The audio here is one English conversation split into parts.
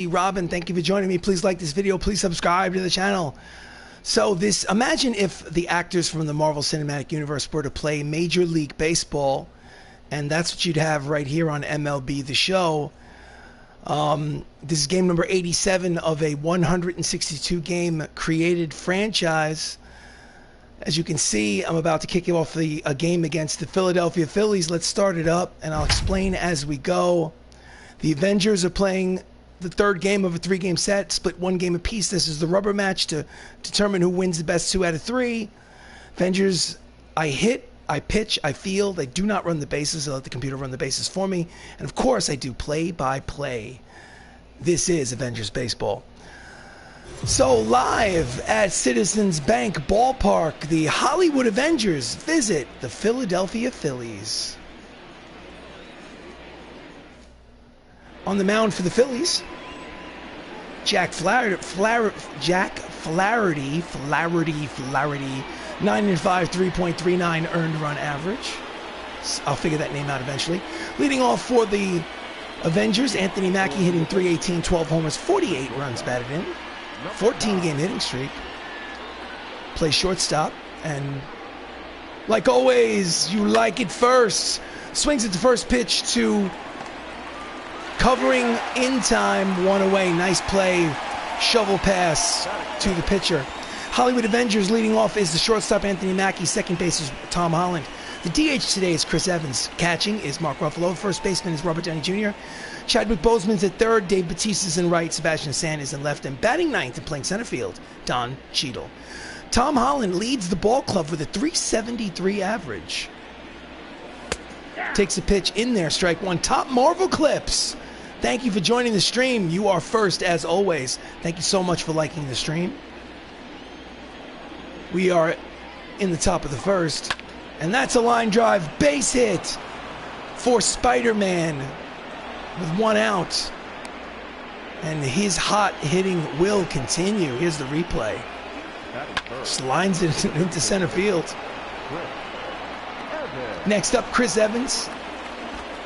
RC Robbin, thank you for joining me. Please like this video. Please subscribe to the channel. So imagine if the actors from the Marvel Cinematic Universe were to play Major League Baseball, and that's what you'd have right here on MLB The Show. This is game number 87 of a 162 game created franchise. As you can see, I'm about to kick off a game against the Philadelphia Phillies. Let's start it up, and I'll explain as we go. The Avengers are playing the third game of a 3-game set, split 1 game apiece. This is the rubber match to determine who wins the best 2 out of 3. Avengers, I hit, I pitch, I field. I do not run the bases. I let the computer run the bases for me. And of course, I do play-by-play. This is Avengers Baseball. So live at Citizens Bank Ballpark, the Hollywood Avengers visit the Philadelphia Phillies. On the mound for the Phillies, Jack Flaherty, 9-5, 3.39 earned run average. I'll figure that name out eventually. Leading off for the Avengers, Anthony Mackie hitting .318, 12 homers, 48 runs batted in, 14-game hitting streak. Plays shortstop, and like always, you like it first. Swings at the first pitch to covering in time, 1 away. Nice play, shovel pass to the pitcher. Hollywood Avengers leading off is the shortstop Anthony Mackie. Second base is Tom Holland. The DH today is Chris Evans. Catching is Mark Ruffalo. First baseman is Robert Downey Jr. Chadwick Boseman's at third. Dave Bautista's in right. Sebastian Stan is in left. And batting ninth and playing center field, Don Cheadle. Tom Holland leads the ball club with a .373 average. Takes a pitch in there, strike one. Top Marvel clips. Thank you for joining the stream. You are first, as always. Thank you so much for liking the stream. We are in the top of the first. And that's a line drive base hit for Spider-Man with 1 out. And his hot hitting will continue. Here's the replay. Just lines it into center field. Next up, Chris Evans.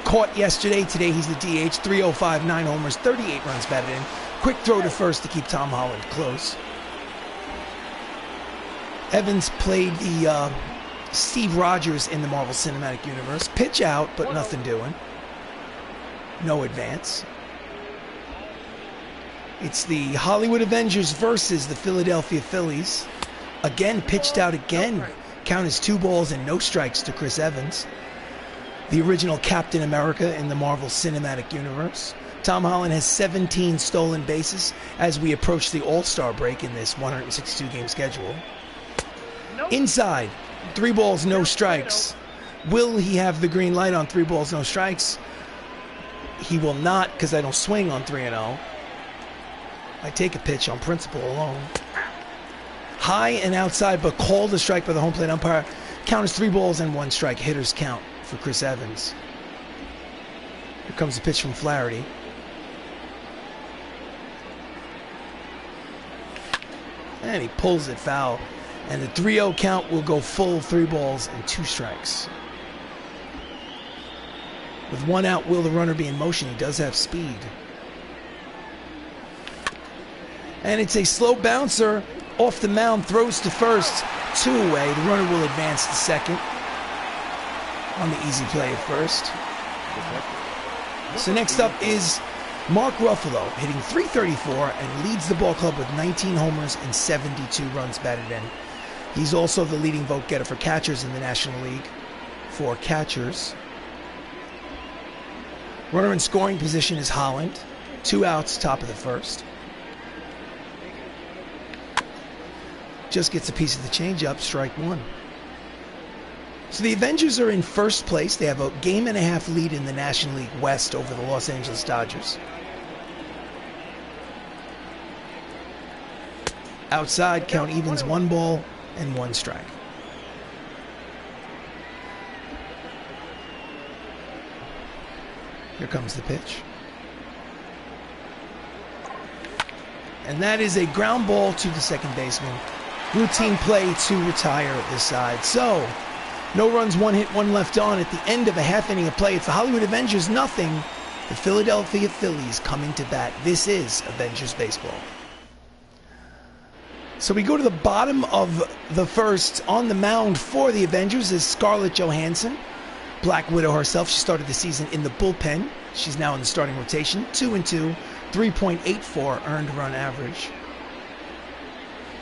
Caught yesterday. Today he's the DH. 305, 9 homers, 38 runs batted in. Quick throw to first to keep Tom Holland close. Evans played the Steve Rogers in the Marvel Cinematic Universe. Pitch out, but nothing doing. No advance. It's the Hollywood Avengers versus the Philadelphia Phillies. Again, pitched out again. Count is 2 balls and no strikes to Chris Evans, the original Captain America in the Marvel Cinematic Universe. Tom Holland has 17 stolen bases as we approach the All-Star break in this 162-game schedule. Inside, 3 balls, no strikes. Will he have the green light on 3 balls, no strikes? He will not, because I don't swing on 3-0. I take a pitch on principle alone. High and outside, but called a strike by the home plate umpire. Count is 3 balls and 1 strike. Hitter's count for Chris Evans. Here comes the pitch from Flaherty. And he pulls it foul. And the 3-0 count will go full 3 balls and 2 strikes. With 1 out, will the runner be in motion? He does have speed. And it's a slow bouncer off the mound, throws to first, 2 away. The runner will advance to second on the easy play at first. So next up is Mark Ruffalo, hitting .334 and leads the ball club with 19 homers and 72 runs batted in. He's also the leading vote getter for catchers in the National League for catchers. Runner in scoring position is Holland. 2 outs, top of the first. Just gets a piece of the changeup, strike 1. So the Avengers are in first place. They have a 1.5 game lead in the National League West over the Los Angeles Dodgers. Outside, count evens, 1 ball and 1 strike. Here comes the pitch. And that is a ground ball to the second baseman. Routine play to retire this side. So, no runs, 1 hit, 1 left on at the end of a half inning of play. It's the Hollywood Avengers, nothing, The Philadelphia Phillies coming to bat. This is Avengers Baseball. So we go to the bottom of the first. On the mound for the Avengers is Scarlett Johansson, Black Widow herself. She started the season in the bullpen. She's now in the starting rotation. 2-2, 3.84 earned run average.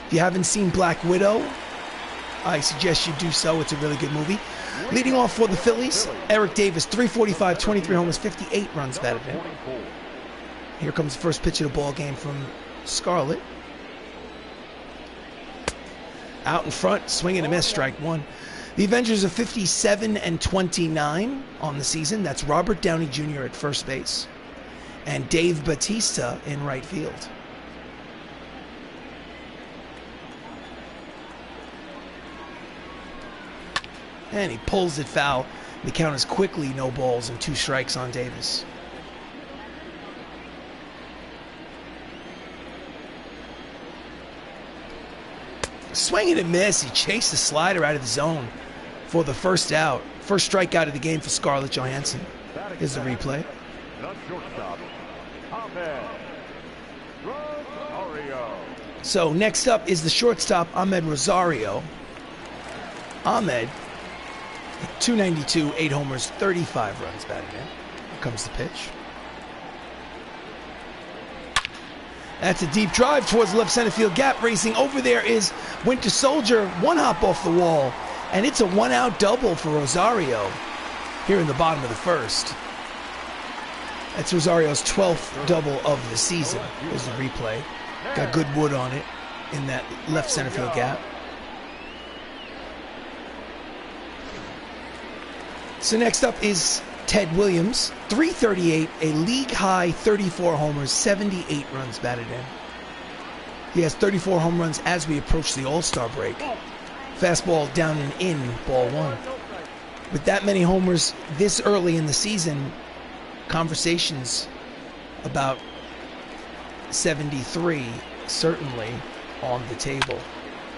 If you haven't seen Black Widow, I suggest you do so. It's a really good movie. Leading off for the Phillies, Eric Davis, 345, 23 homers, 58 runs batted in. Here comes the first pitch of the ball game from Scarlett. Out in front, swing and a miss, strike one. The Avengers are 57-29 on the season. That's Robert Downey Jr. at first base and Dave Bautista in right field. And he pulls it foul. The count is quickly no balls and 2 strikes on Davis. Swing and a miss. He chased the slider out of the zone for the first out. First strikeout of the game for Scarlett Johansson. Here's the replay. So next up is the shortstop, Ahmed Rosario. Ahmed, 292, 8 homers, 35 runs batted in. Here comes the pitch. That's a deep drive towards the left center field gap. Racing over there is Winter Soldier. One hop off the wall. And it's a 1-out double for Rosario here in the bottom of the first. That's Rosario's 12th double of the season. There's the replay. Got good wood on it in that left center field gap. So next up is Ted Williams, 338, a league-high 34 homers, 78 runs batted in. He has 34 home runs as we approach the All-Star break. Fastball down and in, ball one. With that many homers this early in the season, conversations about 73 certainly on the table.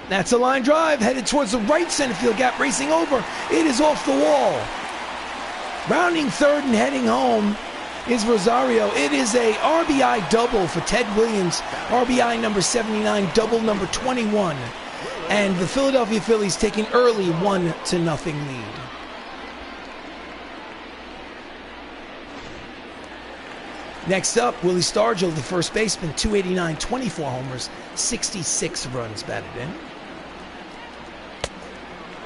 That's a line drive headed towards the right center field gap, racing over. It is off the wall. Rounding third and heading home is Rosario. It is a RBI double for Ted Williams. RBI number 79, double number 21. And the Philadelphia Phillies take an early 1-0 lead. Next up, Willie Stargell, the first baseman, 289, 24 homers, 66 runs batted in.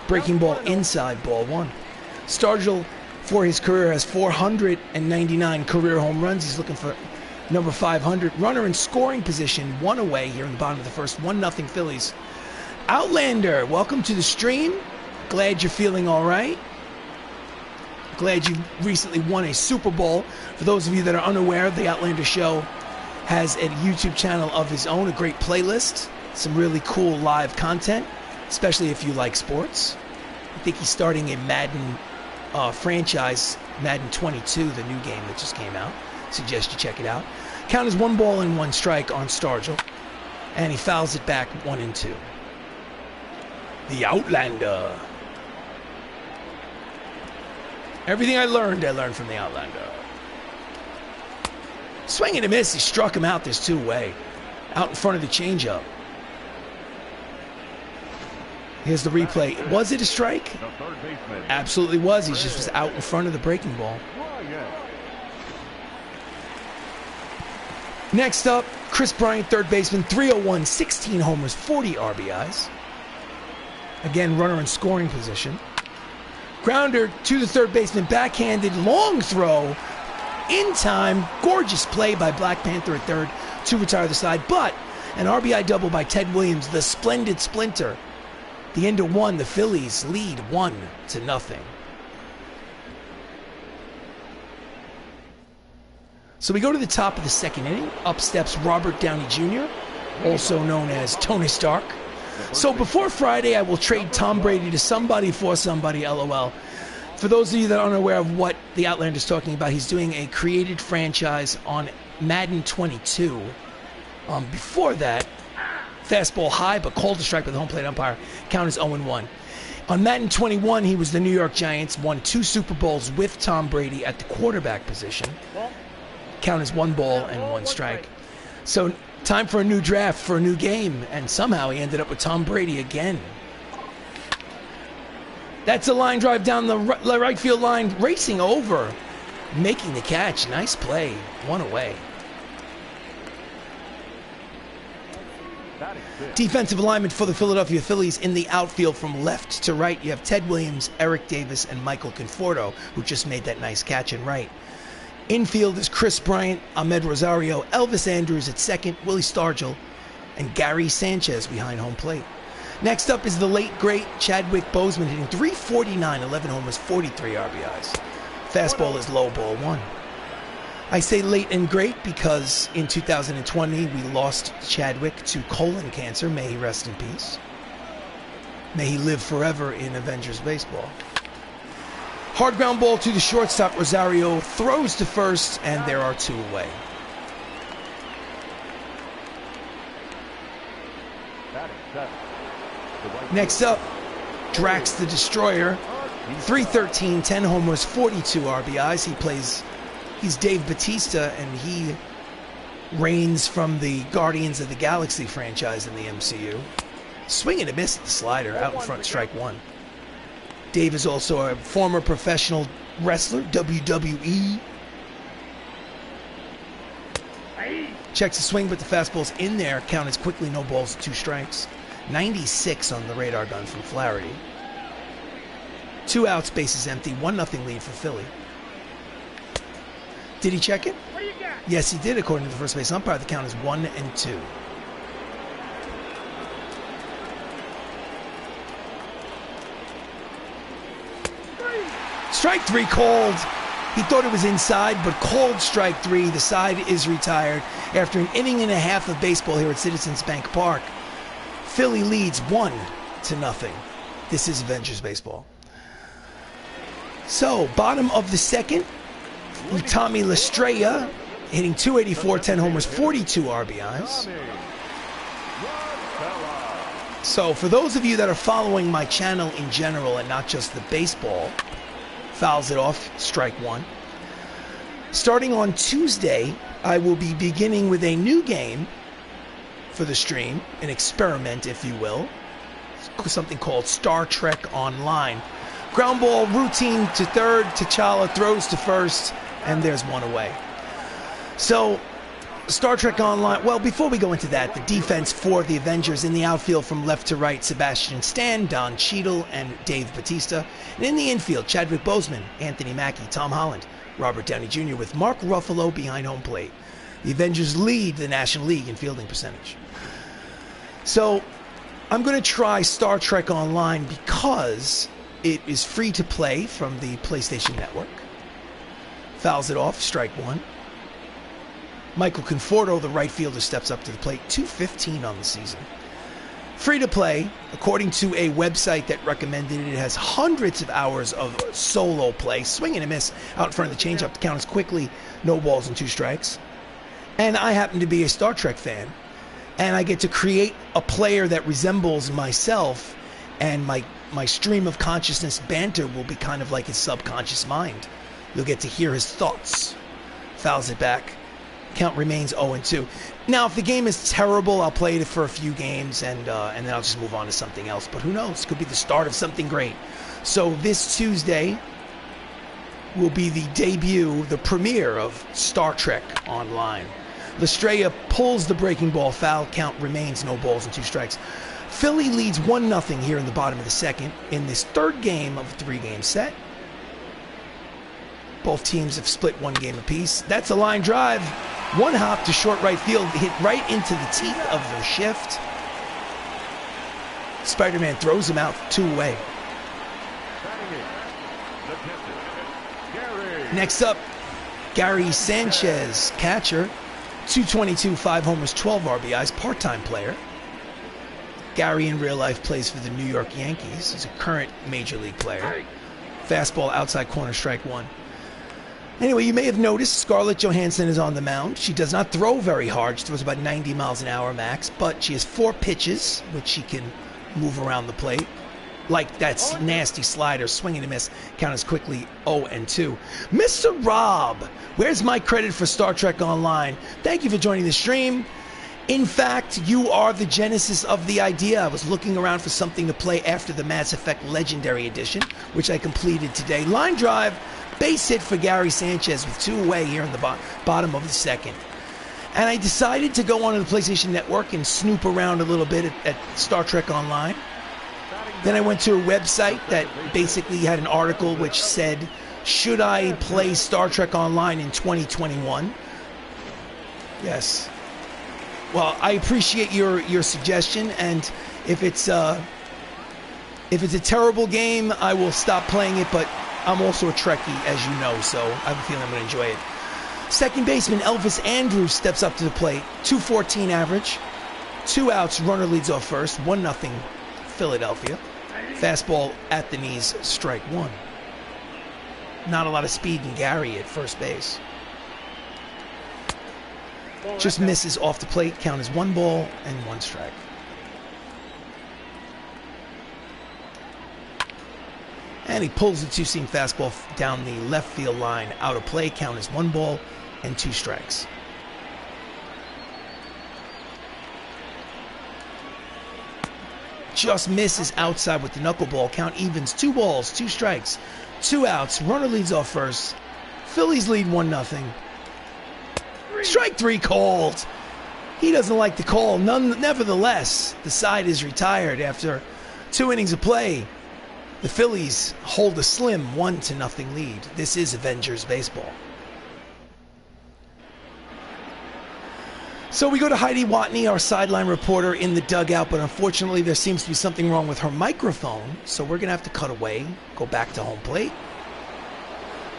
Breaking ball inside, ball one. Stargell, for his career, has 499 career home runs. He's looking for number 500. Runner in scoring position, 1 away here in the bottom of the first. 1-0 Phillies. Outlander, welcome to the stream. Glad you're feeling all right. Glad you recently won a Super Bowl. For those of you that are unaware, the Outlander Show has a YouTube channel of his own, a great playlist, some really cool live content, especially if you like sports. I think he's starting a Madden franchise, Madden 22, the new game that just came out. Suggest you check it out. Count is 1-1 on Stargell, and he fouls it back 1-2. The Outlander. Everything I learned from the Outlander. Swing and a miss. He struck him out. There's 2 away. Out in front of the changeup. Here's the replay. Was it a strike? Absolutely was. He just was out in front of the breaking ball. Next up, Chris Bryant, third baseman, 301, 16 homers, 40 RBIs. Again, runner in scoring position. Grounder to the third baseman, backhanded, long throw, in time, gorgeous play by Black Panther at third to retire the side, but an RBI double by Ted Williams, the splendid splinter. The end of 1, the Phillies lead 1-0. So we go to the top of the second inning. Up steps Robert Downey Jr., also known as Tony Stark. So before Friday, I will trade Tom Brady to somebody for somebody, LOL. For those of you that aren't aware of what the Outlander is talking about, he's doing a created franchise on Madden 22. Before that, fastball high, but called a strike by the home plate umpire. Count is 0-1. On Madden 21, he was the New York Giants, won 2 Super Bowls with Tom Brady at the quarterback position. Count is 1 ball and 1 strike. So time for a new draft, for a new game, and somehow he ended up with Tom Brady again. That's a line drive down the right field line, racing over, making the catch. Nice play, 1 away. Defensive alignment for the Philadelphia Phillies in the outfield from left to right. You have Ted Williams, Eric Davis, and Michael Conforto, who just made that nice catch in right. Infield is Chris Bryant, Ahmed Rosario, Elvis Andrews at second, Willie Stargell, and Gary Sanchez behind home plate. Next up is the late, great Chadwick Boseman, hitting .349, 11 homers, 43 RBIs. Fastball is low, ball 1. I say late and great because in 2020 we lost Chadwick to colon cancer. May he rest in peace. May he live forever in Avengers baseball. Hard ground ball to the shortstop. Rosario throws to first, and there are 2 away. Next up, Drax the Destroyer. .313, 10 homers, 42 RBIs. He's Dave Bautista, and he reigns from the Guardians of the Galaxy franchise in the MCU. Swing and a miss at the slider, out in front, strike 1. Dave is also a former professional wrestler, WWE. Checks the swing, but the fastball's in there. Count is quickly, no balls, 2 strikes. 96 on the radar gun from Flaherty. 2 outs, bases empty, 1-0 lead for Philly. Did he check it? What do you got? Yes, he did, according to the first base umpire. The count is 1-2. Strike 3 called. He thought it was inside, but called strike 3. The side is retired after an inning and a half of baseball here at Citizens Bank Park. Philly leads 1-0. This is Avengers baseball. So, bottom of the second, Tommy Lestrella hitting .284, 10 homers, 42 RBIs. So, for those of you that are following my channel in general and not just the baseball, fouls it off, strike 1. Starting on Tuesday, I will be beginning with a new game for the stream, an experiment, if you will. Something called Star Trek Online. Ground ball routine to third, T'Challa throws to first, and there's 1 away. So, Star Trek Online, well, before we go into that, the defense for the Avengers in the outfield from left to right, Sebastian Stan, Don Cheadle, and Dave Bautista. And in the infield, Chadwick Boseman, Anthony Mackie, Tom Holland, Robert Downey Jr. with Mark Ruffalo behind home plate. The Avengers lead the National League in fielding percentage. So, I'm going to try Star Trek Online because it is free to play from the PlayStation Network. Fouls it off, strike 1. Michael Conforto, the right fielder, steps up to the plate. .215 on the season. Free to play, according to a website that recommended it. It has hundreds of hours of solo play. Swing and a miss out in front of the changeup. The count is quickly, no balls and 2 strikes. And I happen to be a Star Trek fan. And I get to create a player that resembles myself, and my stream of consciousness banter will be kind of like his subconscious mind. You'll get to hear his thoughts. Fouls it back. Count remains 0-2. Now, if the game is terrible, I'll play it for a few games, and then I'll just move on to something else. But who knows? Could be the start of something great. So this Tuesday will be the debut, the premiere of Star Trek Online. Lestrella pulls the breaking ball foul. Count remains no balls and 2 strikes. Philly leads 1-0 here in the bottom of the second in this 3rd game of a 3-game set. Both teams have split 1 game apiece. That's a line drive. 1 hop to short right field, hit right into the teeth of their shift. Spider-Man throws him out, 2 away. Next up, Gary Sanchez, catcher. .222, 5 homers, 12 RBIs, part-time player. Gary in real life plays for the New York Yankees. He's a current major league player. Fastball outside corner, strike 1. Anyway, you may have noticed Scarlett Johansson is on the mound. She does not throw very hard. She throws about 90 miles an hour max, but she has 4 pitches, which she can move around the plate. like that nasty slider, swing and a miss, count as quickly 0-2. Mr. Rob, where's my credit for Star Trek Online? Thank you for joining the stream. In fact, you are the genesis of the idea. I was looking around for something to play after the Mass Effect Legendary Edition, which I completed today. Line drive, base hit for Gary Sanchez with 2 away here in the bottom of the second. And I decided to go onto the PlayStation Network and snoop around a little bit at Star Trek Online. Then I went to a website that basically had an article which said, should I play Star Trek Online in 2021? Yes. Well, I appreciate your suggestion, and if it's a terrible game, I will stop playing it, but I'm also a Trekkie, as you know, so I have a feeling I'm going to enjoy it. Second baseman Elvis Andrews steps up to the plate. 214 average. 2 outs, runner leads off first. 1-0 Philadelphia. Fastball at the knees, strike 1. Not a lot of speed in Gary at first base. Just misses off the plate. Count as 1 ball and 1 strike. And he pulls the 2-seam fastball down the left field line. Out of play. Count as 1 ball and 2 strikes. Just misses outside with the knuckleball. Count evens. 2 balls, 2 strikes, 2 outs. Runner leads off first. Phillies lead 1-0. Strike 3 called. He doesn't like the call. Nevertheless, the side is retired after 2 innings of play. The Phillies hold a slim 1-0 lead. This is Avengers baseball. So we go to Heidi Watney, our sideline reporter, in the dugout, but unfortunately there seems to be something wrong with her microphone, so we're going to have to cut away, go back to home plate.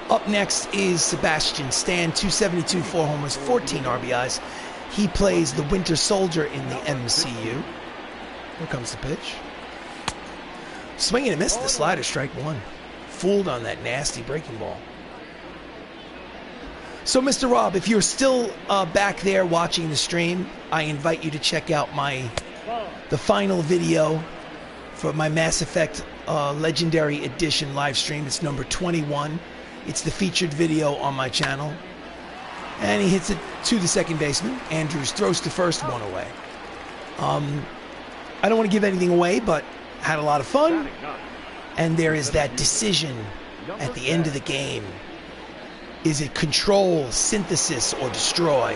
Up next is Sebastian Stan, 272, 4 homers, 14 RBIs. He plays the Winter Soldier in the MCU. Here comes the pitch. Swing and a miss, the slider, strike 1. Fooled on that nasty breaking ball. So, Mr. Rob, if you're still back there watching the stream, I invite you to check out the final video for my Mass Effect Legendary Edition live stream. It's number 21. It's the featured video on my channel. And he hits it to the second baseman. Andrews throws to first, 1 away. I don't want to give anything away, but had a lot of fun. And there is that decision at the end of the game. Is it control, synthesis, or destroy?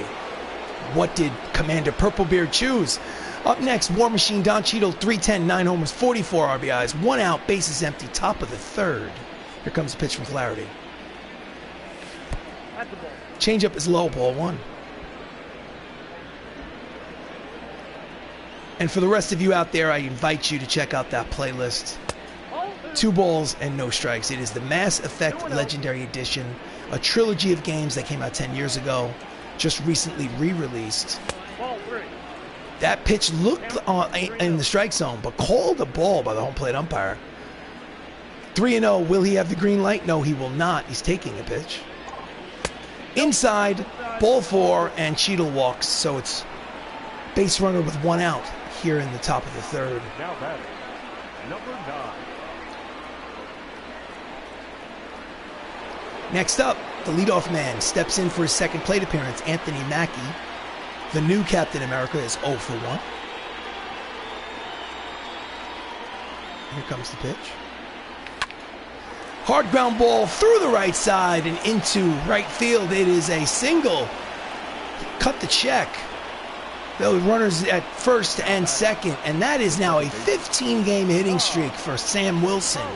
What did Commander Purplebeard choose? Up next, War Machine Don Cheadle, 310, 9 homers, 44 RBIs, 1 out, bases empty, top of the third. Here comes the pitch from Flaherty. Changeup is low, ball 1. And for the rest of you out there, I invite you to check out that playlist. 2 balls and no strikes. It is the Mass Effect Legendary Edition, a trilogy of games that came out 10 years ago, just recently re-released. That pitch looked in the strike zone, but called a ball by the home plate umpire. 3-0. Will he have the green light? No, he will not. He's taking a pitch. Inside, ball 4, and Cheadle walks, so it's base runner with 1 out here in the top of the third. Now batting, number 9. Next up, the leadoff man steps in for his second plate appearance. Anthony Mackie, the new Captain America, is 0 for 1. Here comes the pitch. Hard ground ball through the right side and into right field. It is a single. Cut the check. The runners at first and second, and that is now a 15-game hitting streak for Sam Wilson.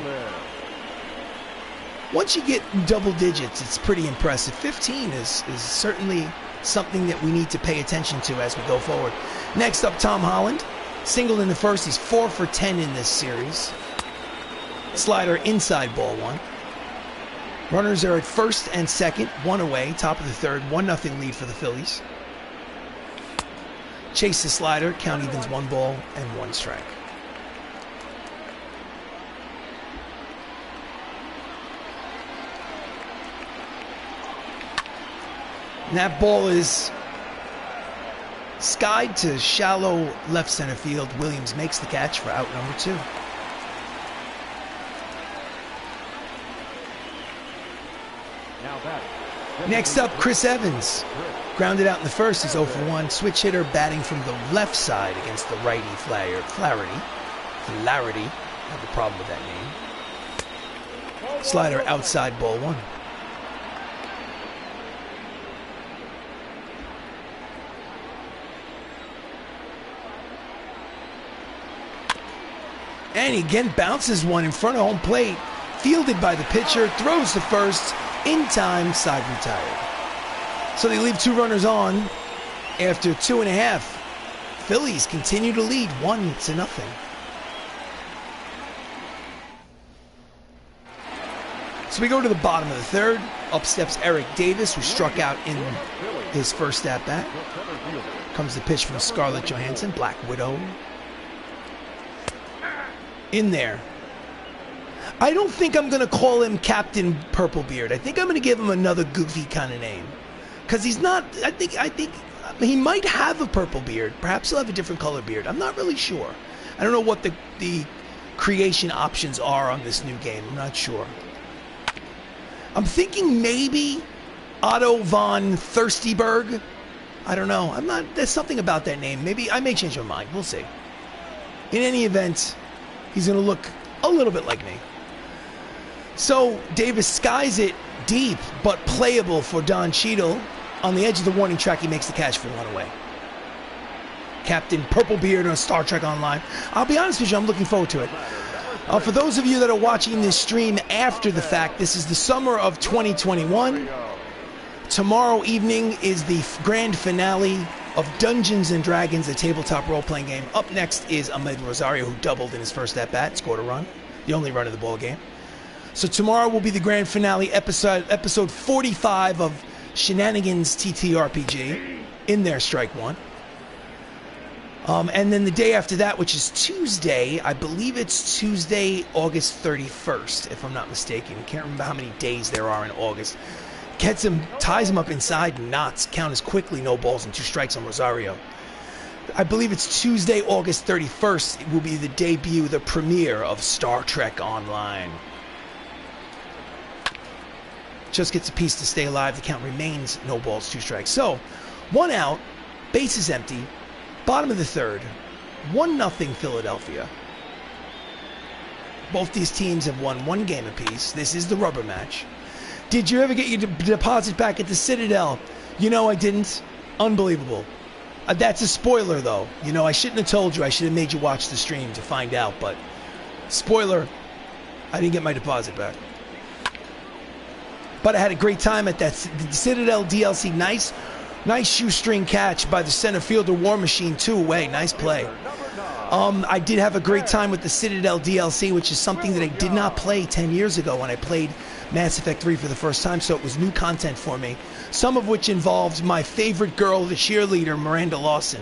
Once you get double digits, it's pretty impressive. 15 is certainly something that we need to pay attention to as we go forward. Next up, Tom Holland. Singled in the first. He's 4 for 10 in this series. Slider inside, ball 1. Runners are at first and second, 1 away, top of the third, 1-0 lead for the Phillies. Chase the slider, count evens, 1 ball and 1 strike. And that ball is skied to shallow left center field. Williams makes the catch for out number 2. Next up, Chris Evans. Grounded out in the first, is 0 for 1. Switch hitter batting from the left side against the righty Flaherty. Flaherty. I have a problem with that name. Slider outside, ball 1. And he again bounces one in front of home plate. Fielded by the pitcher, throws to first, in time, side retired. So they leave 2 runners on after 2.5. Phillies continue to lead 1-0. So we go to the bottom of the third. Up steps Eric Davis, who struck out in his first at-bat. Comes the pitch from Scarlett Johansson, Black Widow. In there. I don't think I'm going to call him Captain Purplebeard. I think I'm going to give him another goofy kind of name. Because he's not, I think he might have a purple beard. Perhaps he'll have a different color beard. I'm not really sure. I don't know what the creation options are on this new game. I'm not sure. I'm thinking maybe Otto von Thirstyberg. I don't know. There's something about that name. Maybe I may change my mind. We'll see. In any event, he's going to look a little bit like me. So Davis skies it deep, but playable for Don Cheadle. On the edge of the warning track, he makes the catch for 1 away. Captain Purplebeard on Star Trek Online. I'll be honest with you, I'm looking forward to it. For those of you that are watching this stream after the fact, this is the summer of 2021. Tomorrow evening is the grand finale of Dungeons & Dragons, a tabletop role-playing game. Up next is Ahmed Rosario, who doubled in his first at-bat, scored a run, the only run of the ball game. So tomorrow will be the grand finale, episode 45 of Shenanigans ttRPG, in there, strike 1. And then the day after that, which is Tuesday, I believe it's Tuesday, August 31st, if I'm not mistaken. I can't remember how many days there are in August. Ties him up inside knots, count as quickly, no balls and 2 strikes on Rosario. I believe it's Tuesday, August 31st. It will be the debut, the premiere of Star Trek Online. Just gets a piece to stay alive. The count remains no balls, 2 strikes. So, 1 out, bases empty, bottom of the third, 1-0 Philadelphia. Both these teams have won 1 game apiece. This is the rubber match. Did you ever get your deposit back at the Citadel? You know I didn't. Unbelievable. That's a spoiler, though. You know, I shouldn't have told you. I should have made you watch the stream to find out. But, spoiler, I didn't get my deposit back. But I had a great time at that Citadel DLC. Nice shoestring catch by the center fielder War Machine, 2 away. Nice play. I did have a great time with the Citadel DLC, which is something that I did not play 10 years ago when I played Mass Effect 3 for the first time, so it was new content for me. Some of which involved my favorite girl, the cheerleader, Miranda Lawson.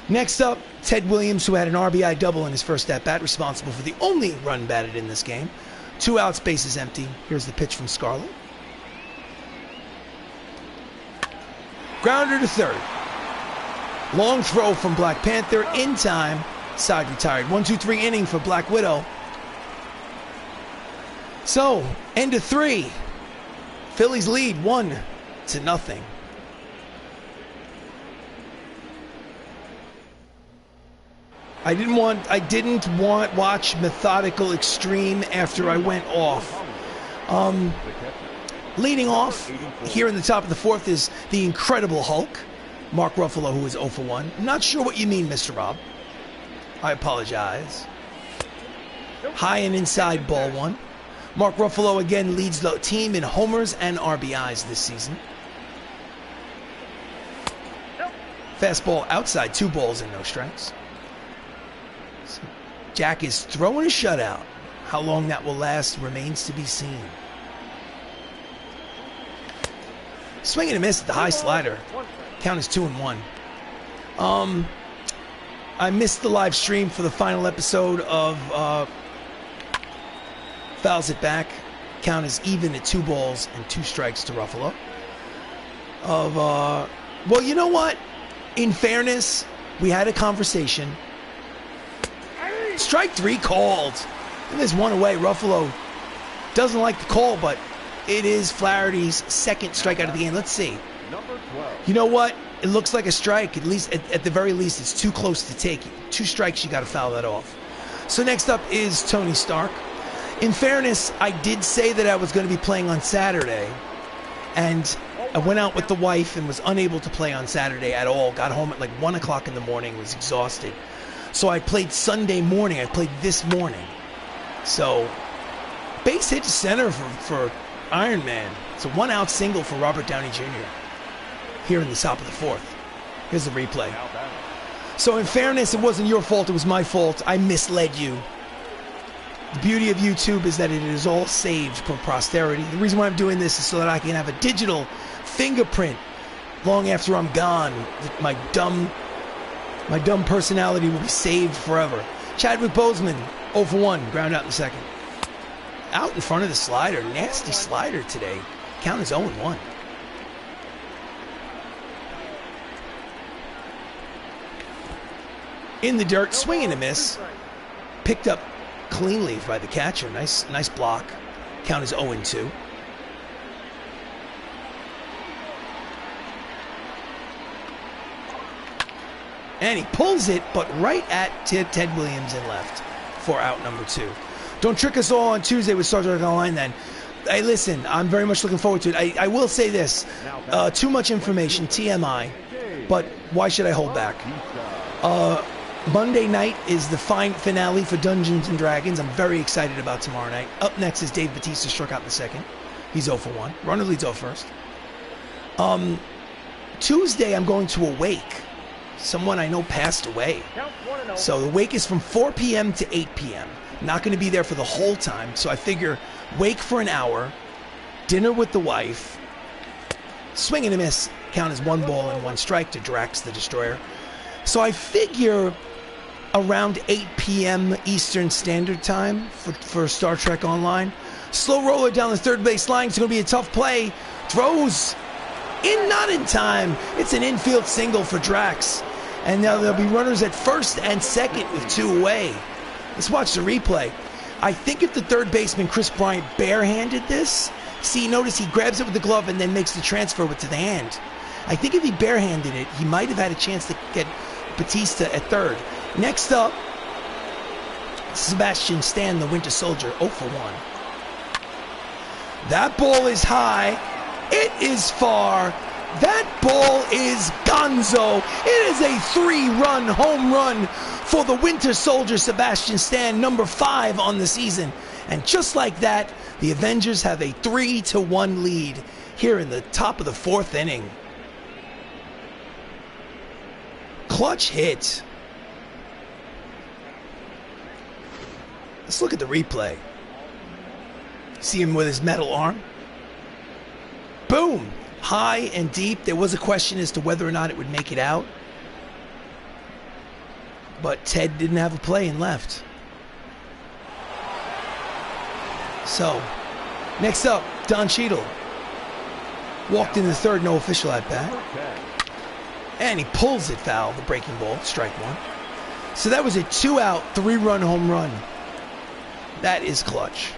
Next up, Ted Williams, who had an RBI double in his first at-bat, responsible for the only run batted in this game. 2 outs, bases empty. Here's the pitch from Scarlett. Grounder to third. Long throw from Black Panther, in time, side retired. 1-2-3 inning for Black Widow. So, end of 3. Phillies lead 1-0. I didn't want watch Methodical Extreme after I went off. Leading off here in the top of the 4th is the Incredible Hulk, Mark Ruffalo, who is 0 for 1. I'm not sure what you mean, Mr. Rob. I apologize. High and inside, ball 1. Mark Ruffalo again leads the team in homers and RBIs this season. Fastball outside, 2 balls and no strikes. So Jack is throwing a shutout. How long that will last remains to be seen. Swing and a miss at the high slider. Count is 2-1. I missed the live stream for the final episode of Fouls It Back. Count is even at 2 balls and 2 strikes to Ruffalo. Well, you know what? In fairness, we had a conversation. Strike 3 called. And there's 1 away. Ruffalo doesn't like the call, but It is Flaherty's second strikeout of the game. Let's see. Number 12. You know what? It looks like a strike. At least, at the very least, it's too close to take. 2 strikes, you got to foul that off. So next up is Tony Stark. In fairness, I did say that I was going to be playing on Saturday, and I went out with the wife and was unable to play on Saturday at all. Got home at like 1 o'clock in the morning, was exhausted. So I played Sunday morning. I played this morning. So, base hit to center for Iron Man. It's a 1-out single for Robert Downey Jr. here in the top of the 4th. Here's the replay. So in fairness, it wasn't your fault, it was my fault. I misled you. The beauty of YouTube is that it is all saved for posterity. The reason why I'm doing this is so that I can have a digital fingerprint long after I'm gone. My dumb personality will be saved forever. Chadwick Boseman, 0 for 1, ground out in the second. Out in front of the slider, nasty slider today. Count is 0 and 1. In the dirt, swing and a miss. Picked up cleanly by the catcher. Nice block. Count is 0 and 2. And he pulls it, but right at Ted Williams in left for out number 2. Don't trick us all on Tuesday with Star Trek Online then. Hey, listen, I'm very much looking forward to it. I will say this. Too much information, TMI, but why should I hold back? Monday night is the finale for Dungeons & Dragons. I'm very excited about tomorrow night. Up next is Dave Bautista, struck out in the second. He's 0 for 1. Runner leads off first. Tuesday, I'm going to a wake. Someone I know passed away. So the wake is from 4 p.m. to 8 p.m. Not going to be there for the whole time, so I figure wake for an hour, dinner with the wife, swing and a miss, count as 1 ball and 1 strike to Drax the Destroyer. So I figure around 8 p.m. Eastern Standard Time for Star Trek Online. Slow roller down the third base line. It's going to be a tough play. Throws in, not in time. It's an infield single for Drax. And now there'll be runners at first and second with 2 away. Let's watch the replay. I think if the third baseman, Chris Bryant, barehanded this, see, notice he grabs it with the glove and then makes the transfer to the hand. I think if he barehanded it, he might have had a chance to get Bautista at third. Next up, Sebastian Stan, the Winter Soldier, 0 for 1. That ball is high. It is far. That ball is gonzo. It is a 3-run home run for the Winter Soldier, Sebastian Stan, number 5 on the season. And just like that, the Avengers have a 3-1 lead here in the top of the 4th inning. Clutch hit. Let's look at the replay. See him with his metal arm? Boom! High and deep. There was a question as to whether or not it would make it out. But Ted didn't have a play and left. So, next up, Don Cheadle. Walked in the third, no official at bat. And he pulls it foul, the breaking ball, strike 1. So that was a 2-out, 3-run home run. That is clutch.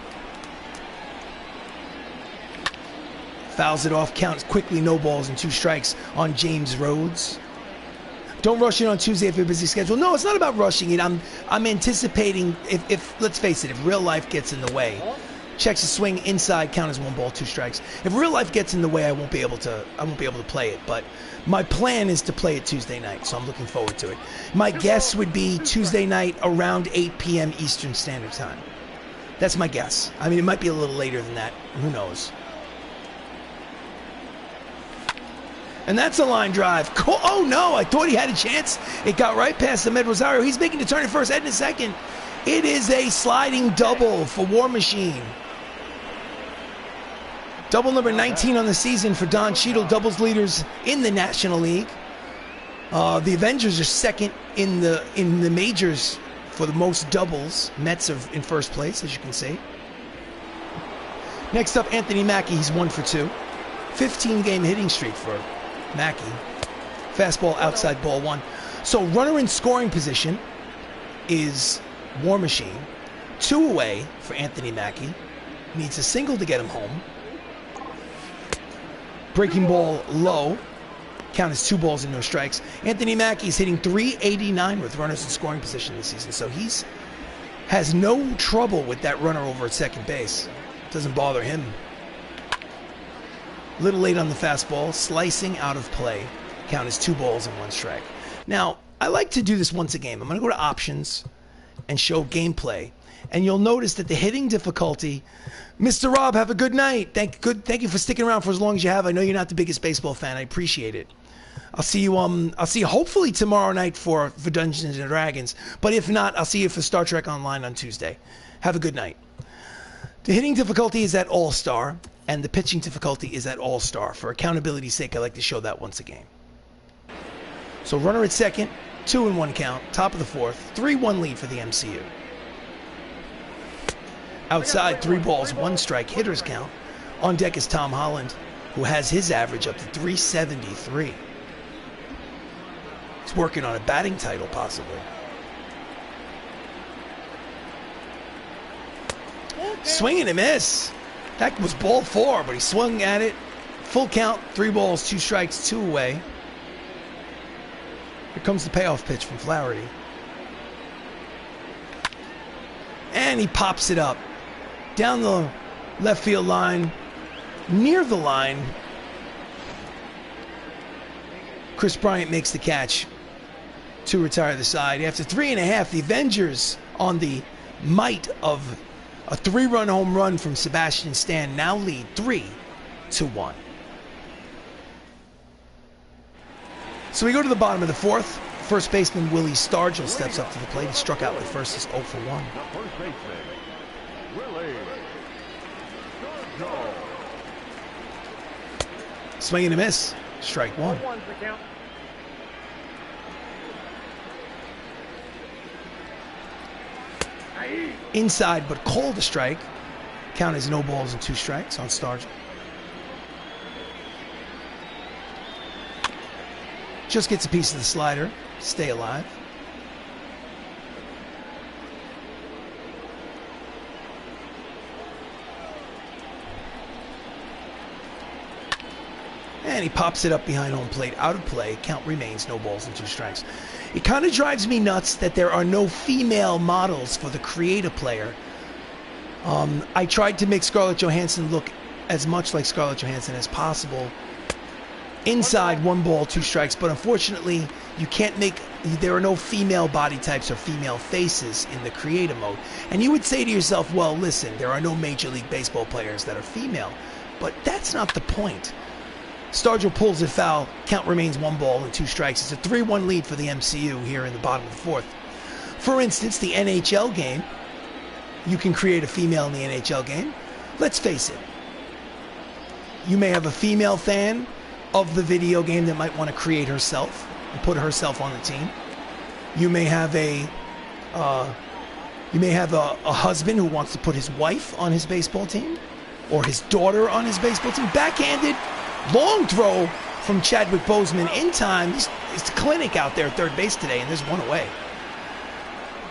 Fouls it off, counts quickly, no balls and 2 strikes on James Rhodes. Don't rush it on Tuesday if you're busy schedule. No, it's not about rushing it. I'm anticipating if let's face it, if real life gets in the way. Checks the swing inside, count as 1 ball, 2 strikes. If real life gets in the way, I won't be able to play it. But my plan is to play it Tuesday night, so I'm looking forward to it. My guess would be Tuesday night around 8 p.m. Eastern Standard Time. That's my guess. I mean, it might be a little later than that. Who knows? And that's a line drive. Oh, no, I thought he had a chance. It got right past Ahmed Rosario. He's making the turn at first, heading to second. It is a sliding double for War Machine. Double number 19 on the season for Don Cheadle, doubles leaders in the National League. The Avengers are second in the majors for the most doubles. Mets are in first place, as you can see. Next up, Anthony Mackie. He's 1 for 2. 15-game hitting streak for Mackie. Fastball outside, ball 1. So runner in scoring position is War Machine. 2 away for Anthony Mackie. Needs a single to get him home. Breaking ball low. Count is 2 balls and no strikes. Anthony Mackie's hitting .389 with runners in scoring position this season, so he's has no trouble with that runner over at second base. Doesn't bother him. A little late on the fastball, slicing out of play. Count is 2 balls and 1 strike. Now, I like to do this once a game. I'm going to go to options and show gameplay. And you'll notice that the hitting difficulty, Mr. Rob, have a good night. Thank you for sticking around for as long as you have. I know you're not the biggest baseball fan. I appreciate it. I'll see you hopefully tomorrow night for Dungeons and Dragons. But if not, I'll see you for Star Trek Online on Tuesday. Have a good night. The hitting difficulty is at All-Star, and the pitching difficulty is at All-Star. For accountability's sake, I like to show that once a game. So runner at second, 2-1 count, top of the 4th, 3-1 lead for the MCU. Outside, 3 balls, 1 strike, hitter's count. On deck is Tom Holland, who has his average up to .373. He's working on a batting title, possibly. Swing and a miss. That was ball 4, but he swung at it. Full count, 3 balls, 2 strikes, 2 away. Here comes the payoff pitch from Flaherty. And he pops it up. Down the left field line, near the line. Chris Bryant makes the catch to retire the side. After 3.5, the Avengers, on the might of a 3-run home run from Sebastian Stan, now lead 3-1. So we go to the bottom of the 4th. First baseman Willie Stargell steps up to the plate. He struck out with first, is 0 for 1. The first baseman, Willie Stargell. Swing and a miss. Strike 1. Inside, but called a strike. Count is no balls and 2 strikes on Stargell. Just gets a piece of the slider. Stay alive. And he pops it up behind home plate. Out of play. Count remains no balls and 2 strikes. It kind of drives me nuts that there are no female models for the Create a Player. I tried to make Scarlett Johansson look as much like Scarlett Johansson as possible. Inside, 1 ball, 2 strikes, but unfortunately, there are no female body types or female faces in the creative mode. And you would say to yourself, well, listen, there are no Major League Baseball players that are female, but that's not the point. Stargell pulls it foul, count remains 1 ball and 2 strikes. It's a 3-1 lead for the MCU here in the bottom of the 4th. For instance, the NHL game, you can create a female in the NHL game. Let's face it, you may have a female fan of the video game that might want to create herself and put herself on the team. You may have a husband who wants to put his wife on his baseball team or his daughter on his baseball team. Backhanded, long throw from Chadwick Boseman in time. It's a clinic out there at third base today, and there's 1 away.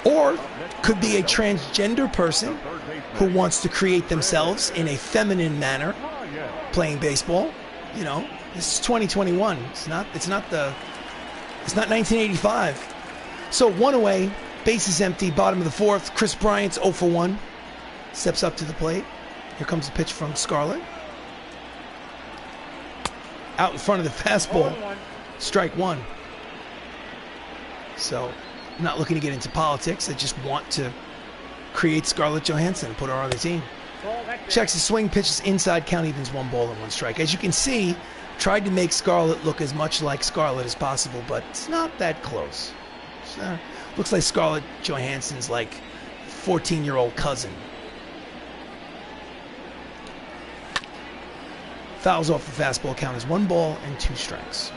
Or could be a transgender person who wants to create themselves in a feminine manner playing baseball. You know, this is 2021. It's not 1985. So 1 away, base is empty, bottom of the 4th. Chris Bryant's 0 for 1. Steps up to the plate. Here comes the pitch from Scarlett. Out in front of the fastball. Strike 1. So, not looking to get into politics. They just want to create Scarlett Johansson and put her on the team. Checks his swing, pitches inside, count evens 1 ball and 1 strike. As you can see, tried to make Scarlett look as much like Scarlett as possible, but it's not that close. Looks like Scarlett Johansson's like 14-year-old cousin. Fouls off the fastball, count is 1 ball and 2 strikes.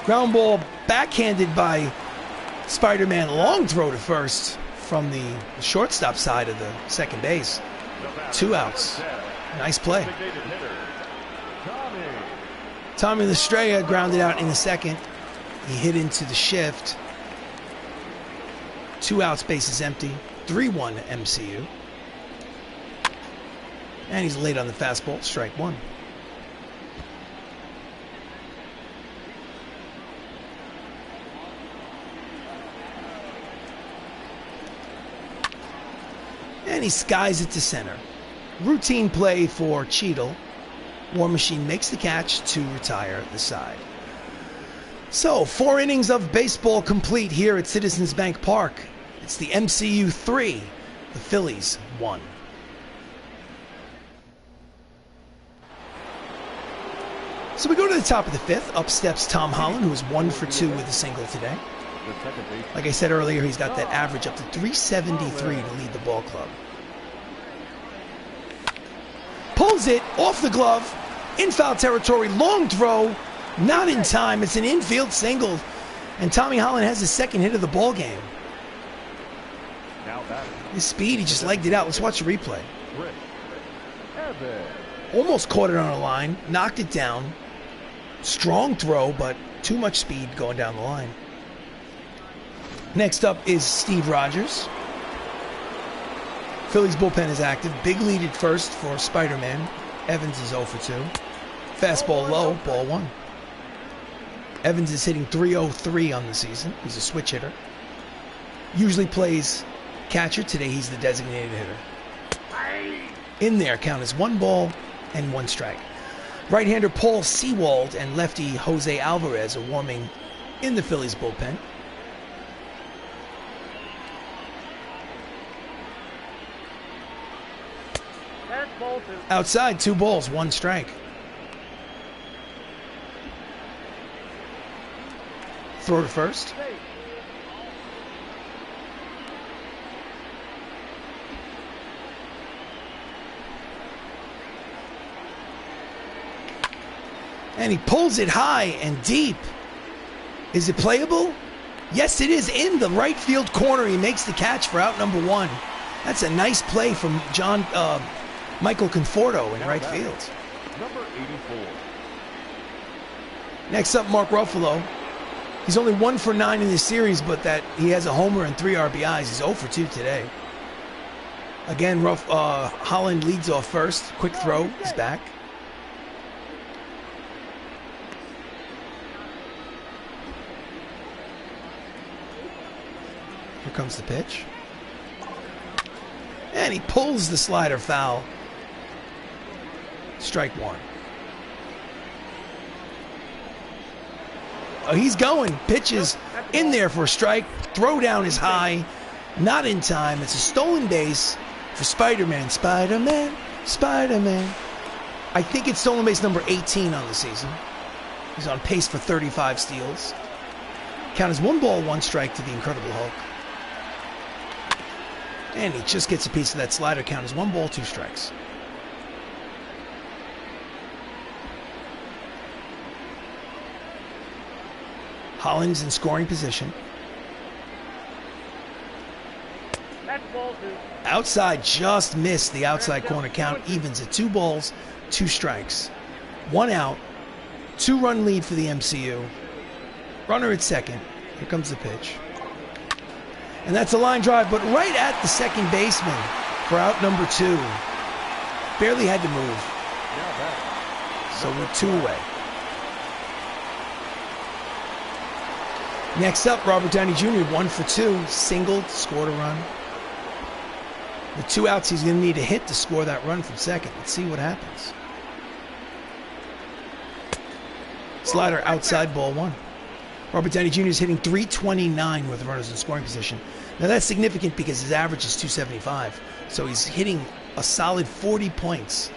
Ground ball backhanded by Spider-Man. Long throw to first from the shortstop side of the second base. 2 outs. Nice play. Tommy Lestrella grounded out in the second. He hit into the shift. 2 outs, bases empty. 3-1 MCU. And he's late on the fastball. Strike 1. And he skies it to center. Routine play for Cheadle. War Machine makes the catch to retire the side. So, 4 innings of baseball complete here at Citizens Bank Park. It's the MCU 3, the Phillies 1. So we go to the top of the 5th. Up steps Tom Holland, who is 1 for 2 with a single today. Like I said earlier, he's got that average up to 373 to lead the ball club. Pulls it off the glove, in foul territory, long throw, not in time. It's an infield single, and Tommy Holland has his second hit of the ball game. His speed, he just legged it out. Let's watch the replay. Almost caught it on a line, knocked it down. Strong throw, but too much speed going down the line. Next up is Steve Rogers. Phillies bullpen is active. Big lead at first for Spider-Man. Evans is 0 for 2. Fastball low, ball 1. Evans is hitting .303 on the season. He's a switch hitter. Usually plays catcher. Today he's the designated hitter. In there, count is 1 ball and 1 strike. Right-hander Paul Sewald and lefty Jose Alvarez are warming in the Phillies bullpen. Outside, 2 balls, 1 strike. Throw to first. And he pulls it high and deep. Is it playable? Yes, it is, in the right field corner. He makes the catch for out number 1. That's a nice play from Michael Conforto in right field. Number 84. Next up, Mark Ruffalo. He's only 1 for 9 in this series, but that he has a homer and 3 RBIs. He's 0 for 2 today. Again, Holland leads off first. Quick throw, he's back. Here comes the pitch. And he pulls the slider foul. Strike 1. Oh, he's going. Pitches in there for a strike. Throw down is high. Not in time. It's a stolen base for Spider-Man. Spider-Man. Spider-Man. I think it's stolen base number 18 on the season. He's on pace for 35 steals. Count is 1 ball, 1 strike to the Incredible Hulk. And he just gets a piece of that slider. Count is 1 ball, 2 strikes. Holland's in scoring position. Outside, just missed the outside corner. Count evens at 2 balls, 2 strikes. 1 out. 2-run lead for the MCU. Runner at second. Here comes the pitch. And that's a line drive, but right at the second baseman for out number 2. Barely had to move. So we're 2 away. Next up, Robert Downey Jr., 1 for 2. Singled, scored a run. With 2 outs, he's going to need a hit to score that run from second. Let's see what happens. Slider outside, ball 1. Robert Downey Jr. is hitting .329 with runners in scoring position. Now that's significant because his average is .275. So he's hitting a solid 40 points.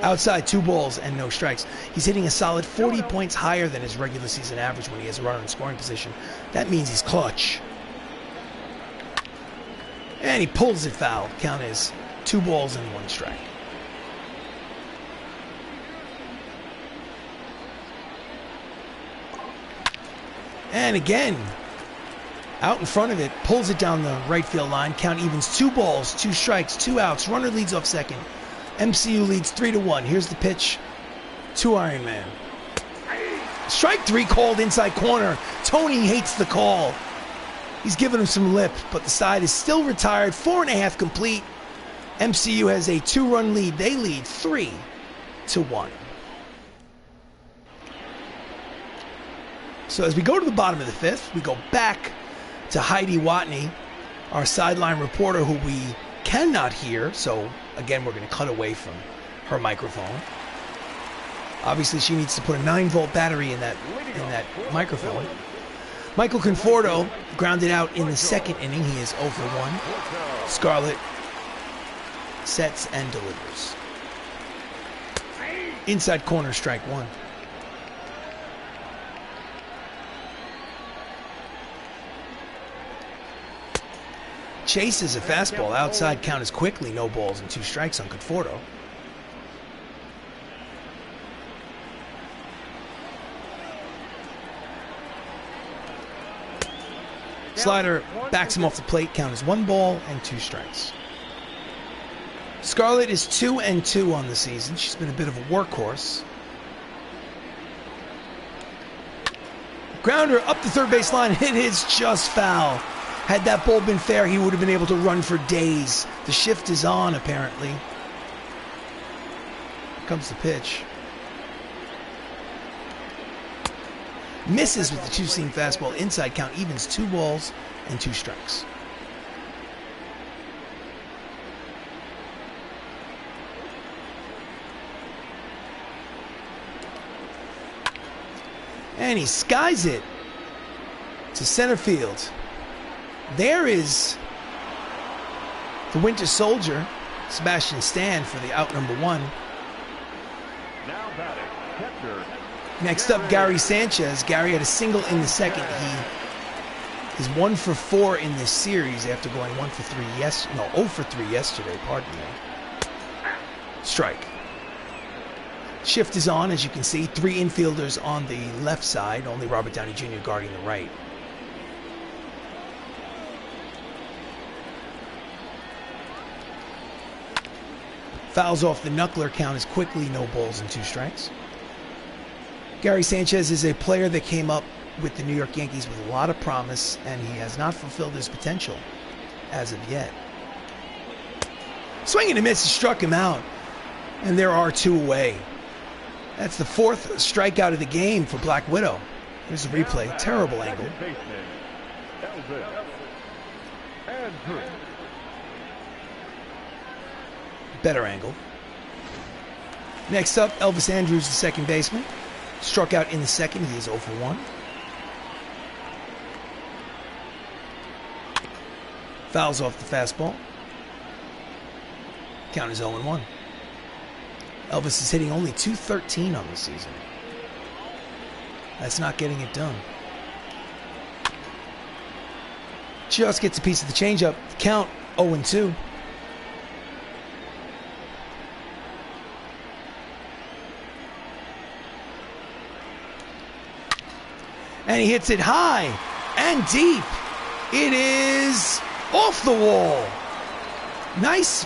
Outside, 2 balls and no strikes. He's hitting a solid 40 points higher than his regular season average when he has a runner in scoring position. That means he's clutch. And he pulls it foul. Count is 2 balls and 1 strike. And again, out in front of it, pulls it down the right field line. Count evens 2 balls, 2 strikes, 2 outs. Runner leads off second. MCU leads 3-1. Here's the pitch to Iron Man. Strike 3 called inside corner. Tony hates the call. He's giving him some lip, but the side is still retired. 4.5 complete. MCU has a 2-run lead. They lead 3-1. So as we go to the bottom of the 5th, we go back to Heidi Watney, our sideline reporter, who we cannot hear. So again, we're going to cut away from her microphone. Obviously, she needs to put a 9-volt battery in that microphone. Michael Conforto grounded out in the 2nd inning. He is 0 for 1. Scarlett sets and delivers. Inside corner, strike 1. Chases a fastball outside, count is quickly, no balls and 2 strikes on Conforto. Slider backs him off the plate, count is 1 ball and 2 strikes. Scarlett is 2-2 on the season. She's been a bit of a workhorse. Grounder up the third base line. It is just foul. Had that ball been fair, he would have been able to run for days. The shift is on, apparently. Here comes the pitch. Misses with the 2-seam fastball. Inside count evens 2 balls and 2 strikes. And he skies it to center field. There is the Winter Soldier, Sebastian Stan, for the out number 1. Now batting, catcher. Next up, Gary Sanchez. Gary had a single in the 2nd. He is 1 for 4 in this series after going 0 for 3 yesterday, pardon me. Strike. Shift is on, as you can see. 3 infielders on the left side, only Robert Downey Jr. guarding the right. Fouls off the knuckler, count is quickly, no balls and 2 strikes. Gary Sanchez is a player that came up with the New York Yankees with a lot of promise, and he has not fulfilled his potential as of yet. Swing and a miss, struck him out, and there are 2 away. That's the 4th strikeout of the game for Black Widow. Here's the replay, terrible angle. Better angle. Next up, Elvis Andrus, the second baseman. Struck out in the 2nd. He is 0 for 1. Fouls off the fastball. Count is 0-1. Elvis is hitting only .213 on the season. That's not getting it done. Just gets a piece of the changeup. Count 0-2. And he hits it high and deep. It is off the wall. Nice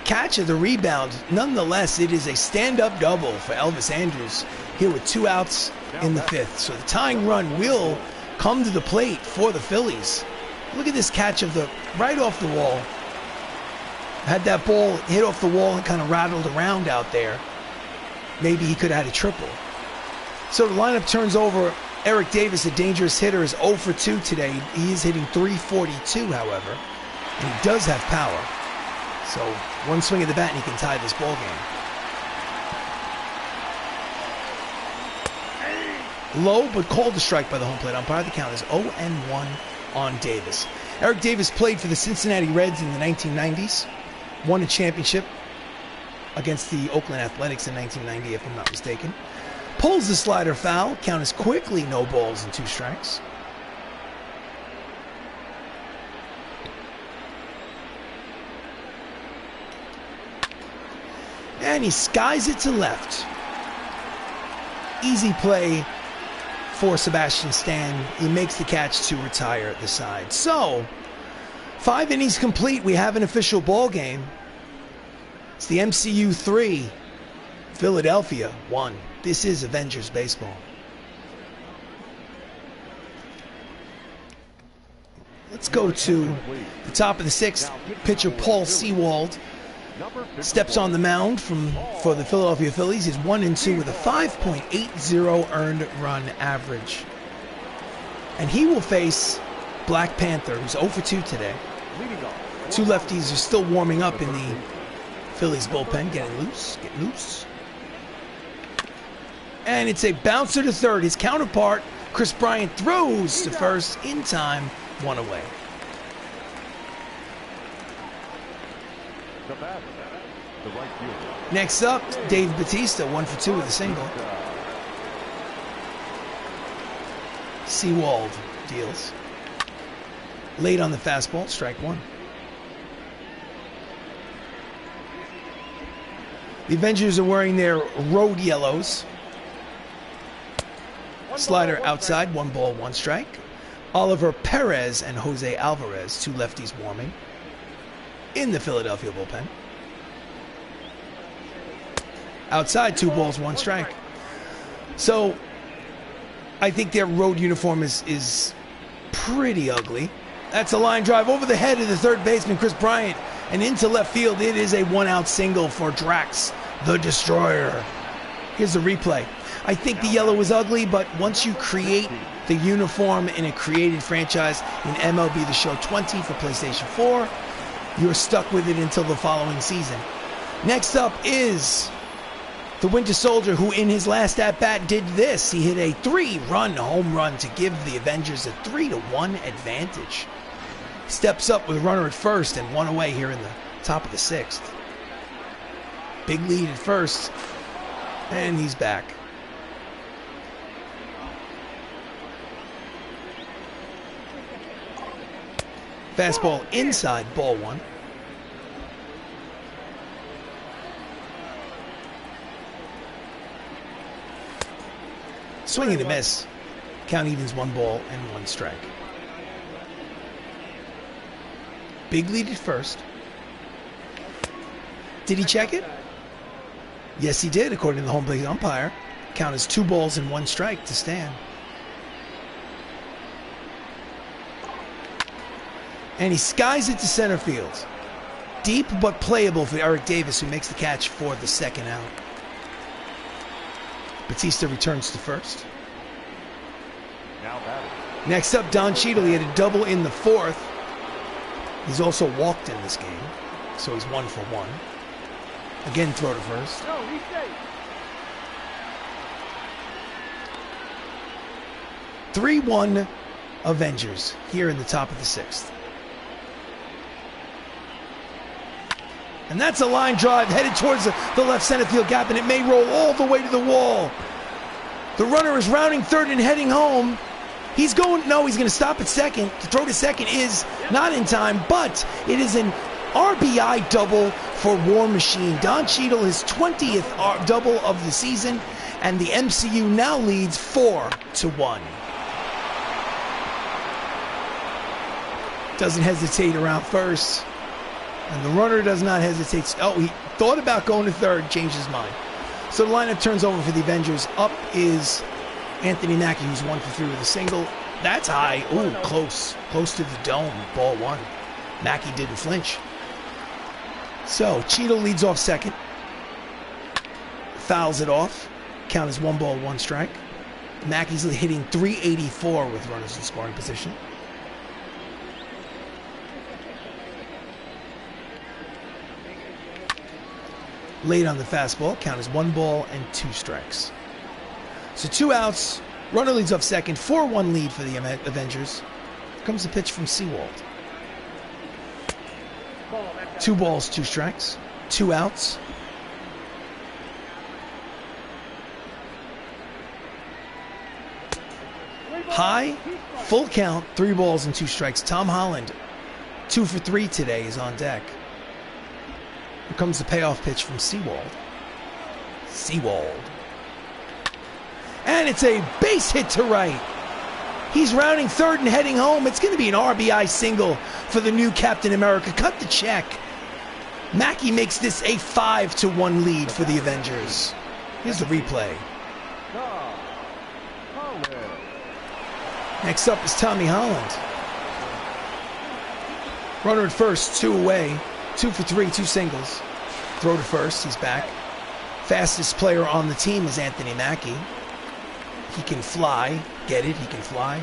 catch of the rebound. Nonetheless, it is a stand-up double for Elvis Andrus here with 2 outs in the 5th. So the tying run will come to the plate for the Phillies. Look at this catch of the right off the wall. Had that ball hit off the wall and kind of rattled around out there, maybe he could have had a triple. So the lineup turns over. Eric Davis, a dangerous hitter, is 0 for 2 today. He is hitting .342, however, and he does have power. So 1 swing of the bat and he can tie this ball game. Low, but called a strike by the home plate umpire. The count is 0-1 on Davis. Eric Davis played for the Cincinnati Reds in the 1990s. Won a championship against the Oakland Athletics in 1990, if I'm not mistaken. Pulls the slider foul. Count is quickly, no balls and 2 strikes. And he skies it to left. Easy play for Sebastian Stan. He makes the catch to retire the side. So, 5 innings complete. We have an official ball game. It's the MCU 3, Philadelphia 1. This is Avengers baseball. Let's go to the top of the 6th. Pitcher Paul Sewald steps on the mound for the Philadelphia Phillies. He's 1-2 with a 5.80 earned run average. And he will face Black Panther, who's 0-2 today. 2 lefties are still warming up in the Phillies bullpen, getting loose. And it's a bouncer to third. His counterpart, Chris Bryant, throws to first in time, 1 away. Next up, Dave Bautista, 1-2 with a single. Sewald deals. Late on the fastball, strike 1. The Avengers are wearing their road yellows. Slider outside, 1 ball, 1 strike. Oliver Perez and Jose Alvarez, 2 lefties warming in the Philadelphia bullpen. Outside, 2 balls, 1 strike. So I think their road uniform is pretty ugly. That's a line drive over the head of the third baseman, Chris Bryant, and into left field. It is a 1-out single for Drax, the Destroyer. Here's the replay. I think the yellow is ugly, but once you create the uniform in a created franchise in MLB The Show 20 for PlayStation 4, you're stuck with it until the following season. Next up is the Winter Soldier, who in his last at-bat did this. He hit a 3-run home run to give the Avengers a 3-1 advantage. Steps up with a runner at first and 1 away here in the top of the 6th. Big lead at first, and he's back. Fastball inside, ball 1. Swing and a miss. Count evens, 1 ball and 1 strike. Big lead at first. Did he check it? Yes, he did, according to the home plate umpire. Count is 2 balls and 1 strike to Stan. And he skies it to center field. Deep but playable for Eric Davis, who makes the catch for the 2nd out. Bautista returns to first. Next up, Don Cheadle. He had a double in the 4th. He's also walked in this game, so he's 1 for 1. Again, throw to first. 3-1 Avengers here in the top of the 6th. And that's a line drive headed towards the left center field gap, and it may roll all the way to the wall. The runner is rounding third and heading home. He's going to stop at second. The throw to second is not in time, but it is an RBI double for War Machine. Don Cheadle, his 20th double of the season, and the MCU now leads 4-1. Doesn't hesitate around first. And the runner does not hesitate. Oh, he thought about going to third, changed his mind. So the lineup turns over for the Avengers. Up is Anthony Mackie, who's 1 for 3 with a single. That's high. Ooh, close to the dome. Ball 1. Mackie didn't flinch. So Cheadle leads off second. Fouls it off. Count is 1 ball, 1 strike. Mackie's hitting .384 with runners in scoring position. Late on the fastball, count is 1 ball and 2 strikes. So 2 outs, runner leads off second, 4-1 lead for the Avengers. Here comes the pitch from Sewald. 2 balls, 2 strikes, 2 outs. High, full count, 3 balls and 2 strikes. Tom Holland, 2 for 3 today, is on deck. Here comes the payoff pitch from Sewald. And it's a base hit to right. He's rounding third and heading home. It's going to be an RBI single for the new Captain America. Cut the check. Mackie makes this a 5-1 lead for the Avengers. Here's the replay. Next up is Tommy Holland. Runner at first, 2 away. 2 for 3, 2 singles. Throw to first, he's back. Fastest player on the team is Anthony Mackie. He can fly. Get it? He can fly.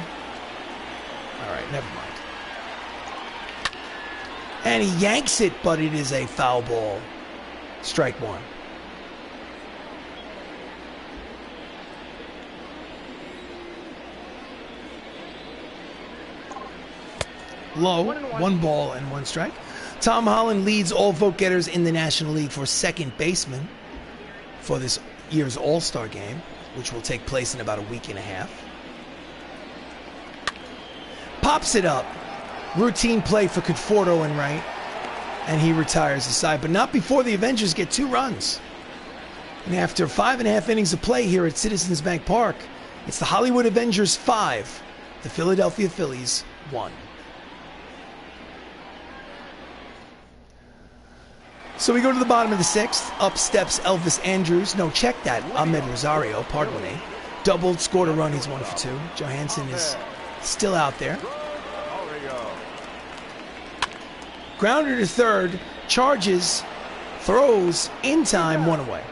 All right, never mind. And he yanks it, but it is a foul ball. Strike one. Low, 1 ball and 1 strike. Tom Holland leads all vote getters in the National League for second baseman for this year's All-Star game, which will take place in about a week and a half. Pops it up. Routine play for Conforto and right, and he retires the side, but not before the Avengers get 2 runs. And after 5.5 innings of play here at Citizens Bank Park, it's the Hollywood Avengers 5, the Philadelphia Phillies 1. So we go to the bottom of the 6th. Up steps Elvis Andrews. No, check that. Ahmed Rosario, pardon me. Doubled, scored a run. He's 1 for 2. Johansson is still out there. Grounder to third, charges, throws, in time, 1 away.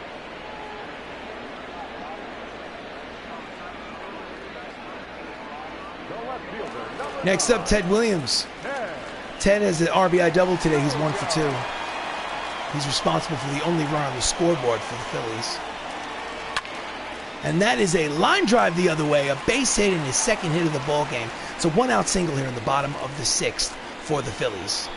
Next up, Ted Williams. Ted has an RBI double today. He's 1 for 2. He's responsible for the only run on the scoreboard for the Phillies. And that is a line drive the other way, a base hit and his second hit of the ball game. It's a 1-out single here in the bottom of the 6th for the Phillies.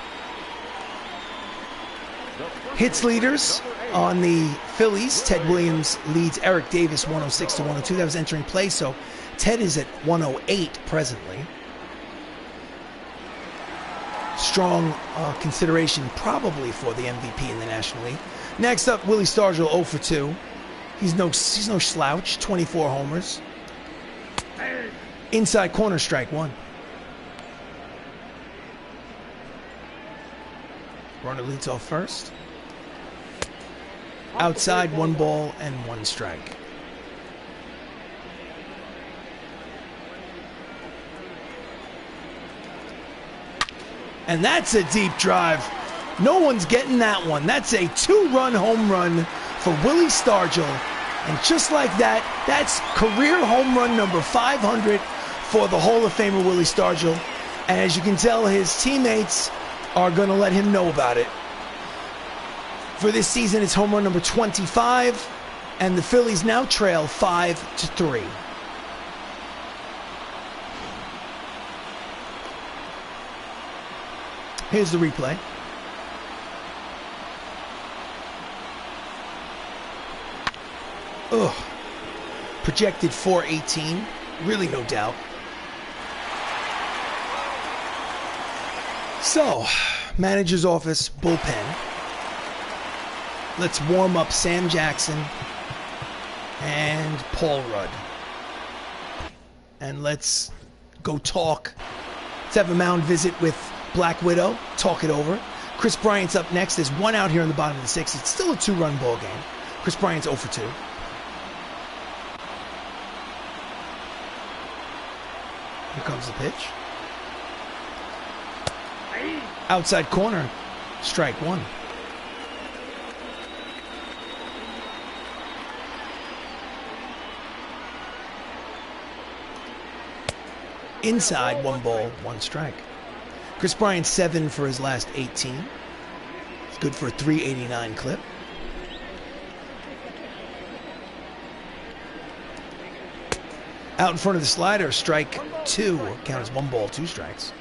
Hits leaders on the Phillies. Ted Williams leads Eric Davis 106 to 102. That was entering play, so Ted is at 108 presently. Strong consideration probably for the MVP in the National League. Next up, Willie Stargell 0 for 2. He's no slouch, 24 homers. Inside corner, strike 1. Runner leads off first. Outside, 1 ball and 1 strike. And that's a deep drive. No one's getting that one. That's a 2-run home run for Willie Stargell. And just like that, that's career home run number 500 for the Hall of Famer Willie Stargell. And as you can tell, his teammates are going to let him know about it. For this season, it's home run number 25, and the Phillies now trail 5-3. Here's the replay. Ugh. Projected 418. Really no doubt. So, manager's office, bullpen. Let's warm up Sam Jackson and Paul Rudd. And let's go talk. Let's have a mound visit with Black Widow. Talk it over. Chris Bryant's up next. There's 1 out here in the bottom of the 6th. It's still a 2-run ball game. Chris Bryant's 0 for 2. Here comes the pitch. Outside corner. Strike 1. Inside, 1 ball, 1 strike. Chris Bryant 7 for his last 18. It's good for a 389 clip. Out in front of the slider, strike 2. Count as 1 ball, 2 strikes.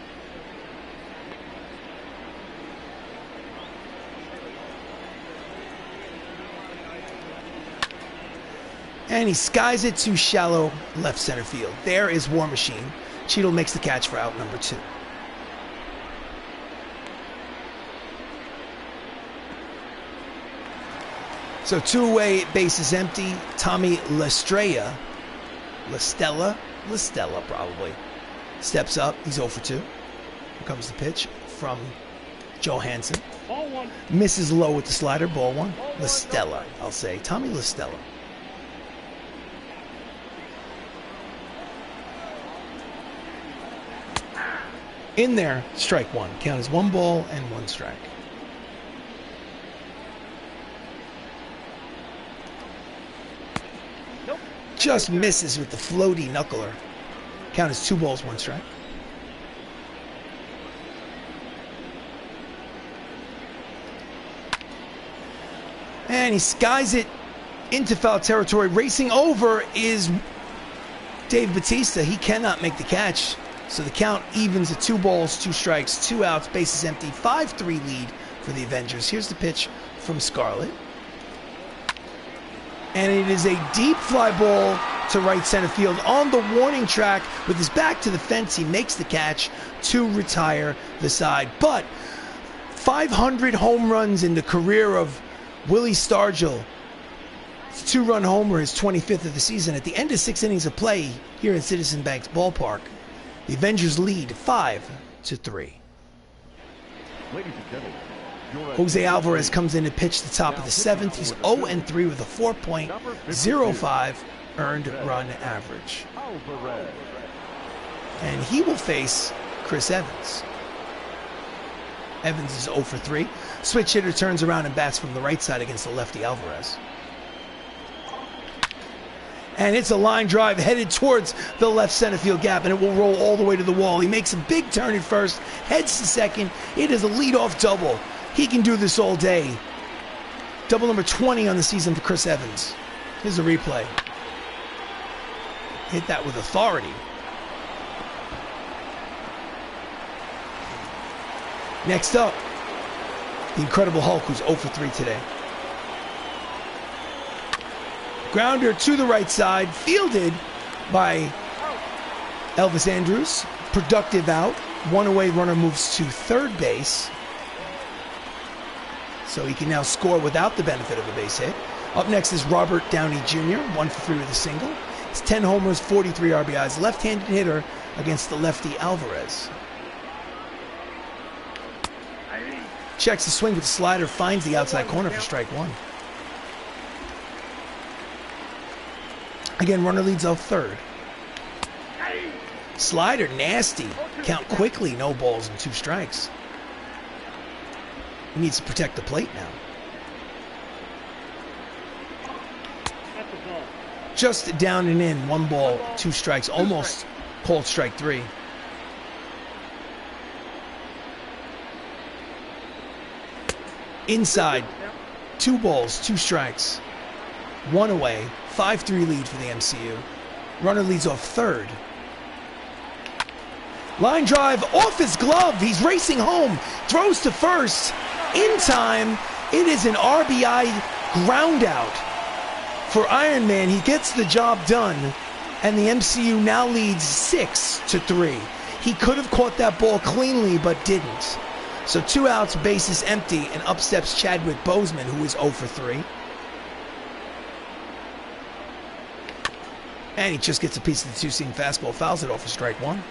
And he skies it to shallow left center field. There is War Machine. Cheadle makes the catch for out number 2. So 2 away, base is empty. Tommy La Stella probably, steps up. He's 0 for 2. Here comes the pitch from Johansson. Ball 1. Misses low with the slider, ball 1. La Stella, I'll say. Tommy La Stella. In there, strike one. Count as 1 ball and 1 strike. Nope. Just misses with the floaty knuckler. Count as 2 balls, 1 strike. And he skies it into foul territory. Racing over is Dave Bautista. He cannot make the catch. So the count evens at 2 balls, 2 strikes, 2 outs, bases empty, 5-3 lead for the Avengers. Here's the pitch from Scarlett. And it is a deep fly ball to right center field on the warning track. With his back to the fence, he makes the catch to retire the side. But 500 home runs in the career of Willie Stargell. It's a 2-run homer, his 25th of the season. At the end of 6 innings of play here at Citizen Bank's ballpark, the Avengers lead 5-3. Ladies and gentlemen, Jose Alvarez comes in to pitch the top of the 7th. He's 0-3 with a 4.05 earned run average. Alvarez. And he will face Chris Evans. Evans is 0-3. Switch hitter turns around and bats from the right side against the lefty Alvarez. And it's a line drive headed towards the left center field gap, and it will roll all the way to the wall. He makes a big turn at first, heads to second. It is a leadoff double. He can do this all day. Double number 20 on the season for Chris Evans. Here's a replay. Hit that with authority. Next up, the Incredible Hulk, who's 0-3 today. Grounder to the right side, fielded by Elvis Andrus. Productive out. 1 away, runner moves to third base. So he can now score without the benefit of a base hit. Up next is Robert Downey Jr., 1-for-3 with a single. It's 10 homers, 43 RBIs. Left-handed hitter against the lefty Alvarez. Checks the swing with the slider, finds the outside corner for strike 1. Again, runner leads off third. Slider, nasty. Count quickly, no balls and 2 strikes. He needs to protect the plate now. Just down and in, 1 ball, 2 strikes, almost called strike 3. Inside, 2 balls, 2 strikes, 1 away, 5-3 lead for the MCU. Runner leads off third. Line drive off his glove. He's racing home, throws to first. In time, it is an RBI groundout for Iron Man. He gets the job done, and the MCU now leads 6-3. He could have caught that ball cleanly, but didn't. So 2 outs, bases empty, and up steps Chadwick Boseman, who is 0-3. And he just gets a piece of the 2-seam fastball, fouls it off for strike 1.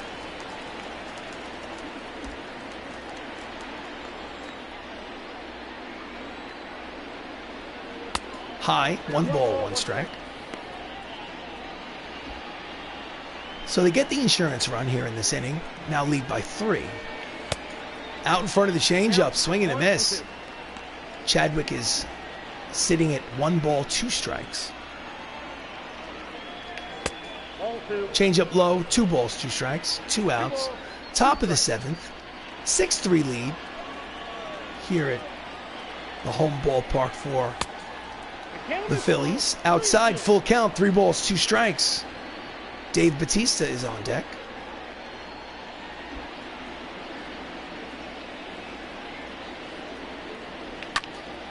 High, 1 ball, 1 strike. So they get the insurance run here in this inning. Now lead by 3. Out in front of the changeup, swing and a miss. Chadwick is sitting at 1 ball, 2 strikes. Changeup low, 2 balls, 2 strikes, 2 outs. Top of the 7th, 6-3 lead here at the home ballpark for the Phillies. Outside, full count, 3 balls, 2 strikes. Dave Bautista is on deck.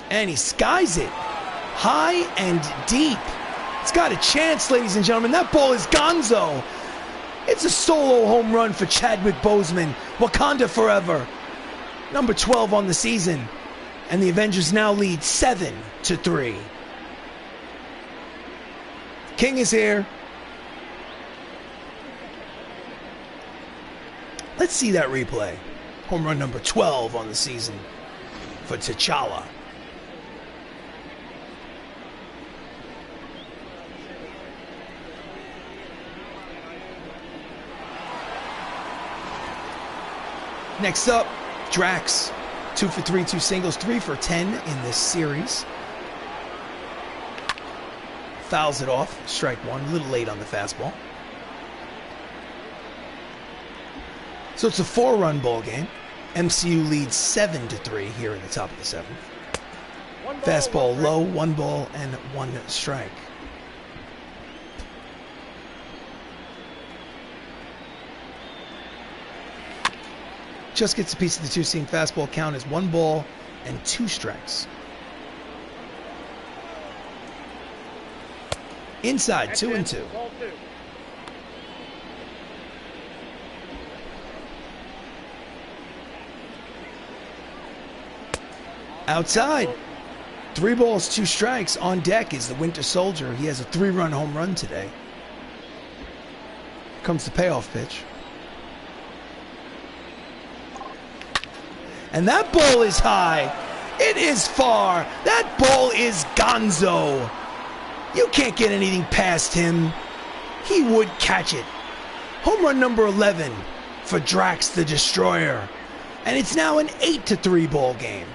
And he skies it high and deep. It's got a chance, ladies and gentlemen. That ball is gonzo. It's a solo home run for Chadwick Boseman. Wakanda forever. Number 12 on the season. And the Avengers now lead 7-3. King is here. Let's see that replay. Home run number 12 on the season for T'Challa. Next up, Drax. 2 for 3, 2 singles, 3 for 10 in this series. Fouls it off, strike one, a little late on the fastball. So it's a 4-run ball game. MCU leads 7-3 here in the top of the 7th. Fastball low, 1 ball and 1 strike. Just gets a piece of the 2-seam fastball. Count as 1 ball and 2 strikes. Inside, 2-2. Outside, 3 balls, 2 strikes. On deck is the Winter Soldier. He has a 3-run home run today. Comes the payoff pitch. And that ball is high. It is far. That ball is gonzo. You can't get anything past him. He would catch it. Home run number 11 for Drax the Destroyer. And it's now an 8-3 ball game.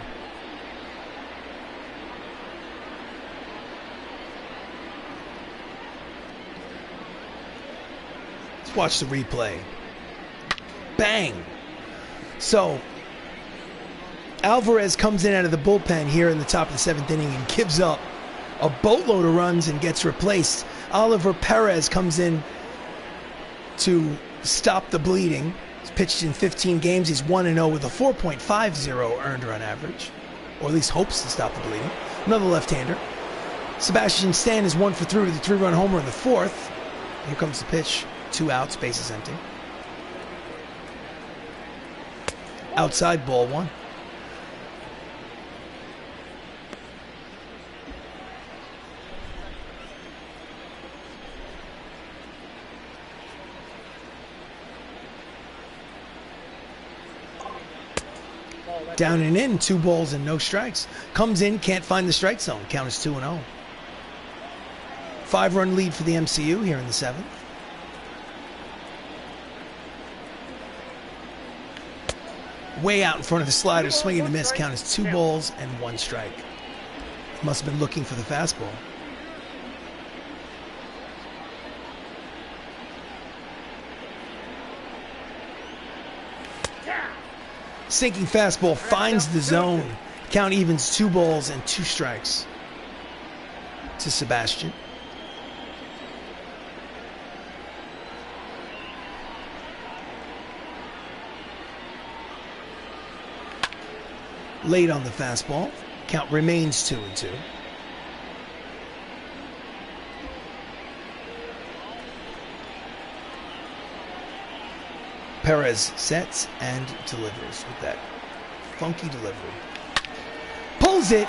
Let's watch the replay. Bang. So Alvarez comes in out of the bullpen here in the top of the 7th inning and gives up a boatload of runs and gets replaced. Oliver Perez comes in to stop the bleeding. He's pitched in 15 games. He's 1-0 with a 4.50 earned run average, or at least hopes to stop the bleeding. Another left-hander. Sebastian Stan is 1 for 3 with a 3-run homer in the 4th. Here comes the pitch. 2 outs, bases empty. Outside, ball 1. Down and in, 2 balls and no strikes. Comes in, can't find the strike zone. Count is 2-0. 5-run lead for the MCU here in the 7th. Way out in front of the slider, swinging and miss. Count is 2 balls and 1 strike. Must have been looking for the fastball. Sinking fastball finds the zone. Count evens 2 balls and 2 strikes to Sebastian. Late on the fastball. Count remains 2-2. Perez sets and delivers with that funky delivery. Pulls it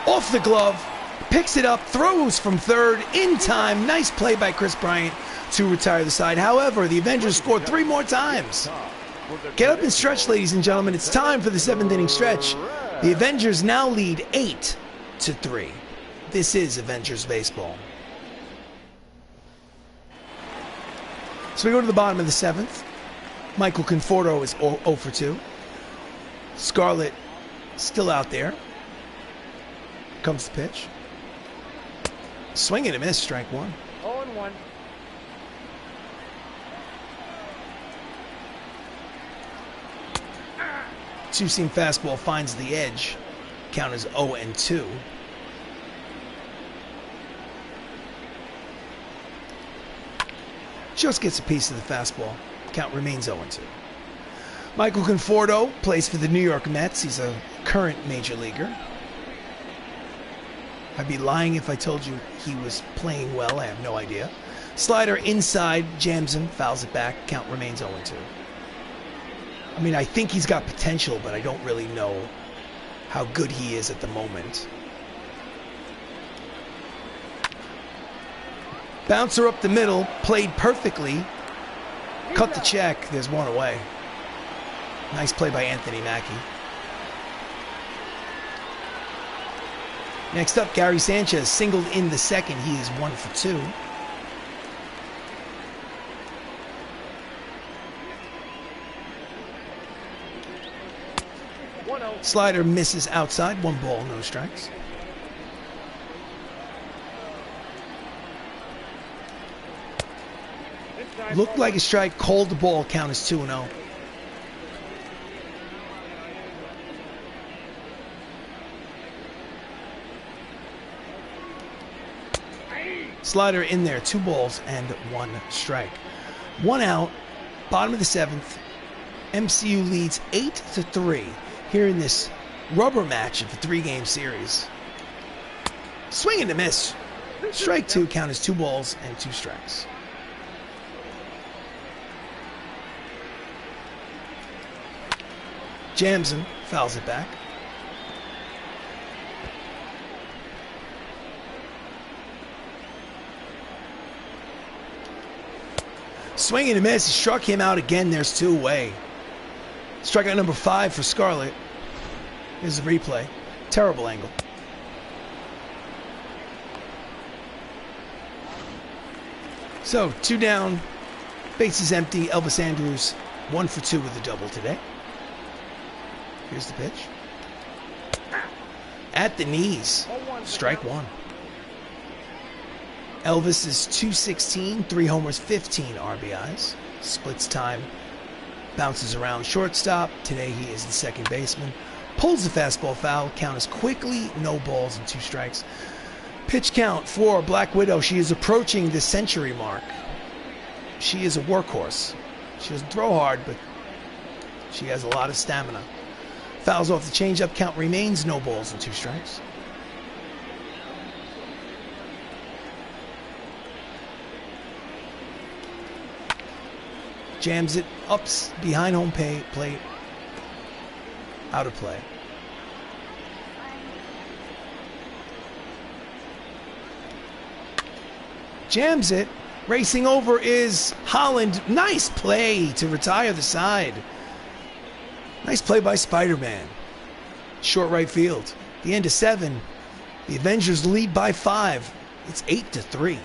off the glove, picks it up, throws from third in time. Nice play by Chris Bryant to retire the side. However, the Avengers scored 3 more times. Get up and stretch, ladies and gentlemen. It's time for the 7th inning stretch. The Avengers now lead 8-3. This is Avengers baseball. So we go to the bottom of the 7th. Michael Conforto is 0 for 2. Scarlett still out there. Comes the pitch. Swing and a miss, strike 1. 0-1. Two-seam fastball finds the edge. Count is 0-2. Just gets a piece of the fastball. Count remains 0-2. Michael Conforto plays for the New York Mets. He's a current major leaguer. I'd be lying if I told you he was playing well. I have no idea. Slider inside, jams him, fouls it back. Count remains 0-2. I mean, I think he's got potential, but I don't really know how good he is at the moment. Bouncer up the middle, played perfectly. Cut the check. There's 1 away. Nice play by Anthony Mackie. Next up, Gary Sanchez singled in the 2nd. He is 1 for 2. Slider misses outside. 1 ball, no strikes. Looked like a strike. Called the ball. Count is 2-0. Slider in there. 2 balls and 1 strike. 1 out. Bottom of the 7th. MCU leads 8-3 here in this rubber match of a 3-game series. Swing and a miss. Strike 2. Count is 2 balls and 2 strikes. Jams him. Fouls it back. Swing and a miss. He struck him out again. There's 2 away. Strikeout number 5 for Scarlett. Here's the replay. Terrible angle. So, 2 down. Bases empty. Elvis Andrus 1 for 2 with a double today. Here's the pitch. At the knees. Strike 1. Elvis is 216, 3 homers, 15 RBIs. Splits time. Bounces around shortstop. Today he is the second baseman. Pulls the fastball foul. Count is quickly no balls and 2 strikes. Pitch count for Black Widow. She is approaching the century mark. She is a workhorse. She doesn't throw hard, but she has a lot of stamina. Fouls off the changeup. Count remains no balls and 2 strikes. Jams it, ups behind home plate, out of play. Jams it, racing over is Holland. Nice play to retire the side. Nice play by Spider-Man. Short right field. The end of 7. The Avengers lead by 5. It's 8-3.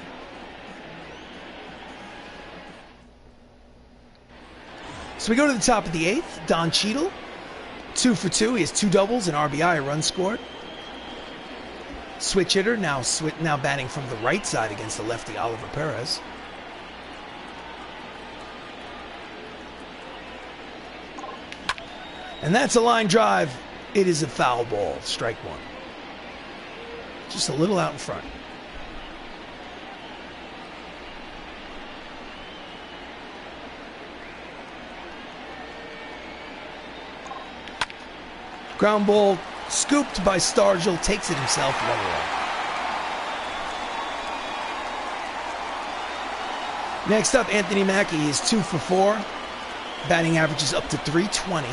So we go to the top of the 8th. Don Cheadle, 2 for 2. He has 2 doubles, an RBI, a run scored. Switch hitter, now batting from the right side against the lefty Oliver Perez. And that's a line drive. It is a foul ball. Strike 1. Just a little out in front. Ground ball scooped by Stargell, takes it himself, 1 away. Next up, Anthony Mackie is 2 for 4. Batting average is up to 320.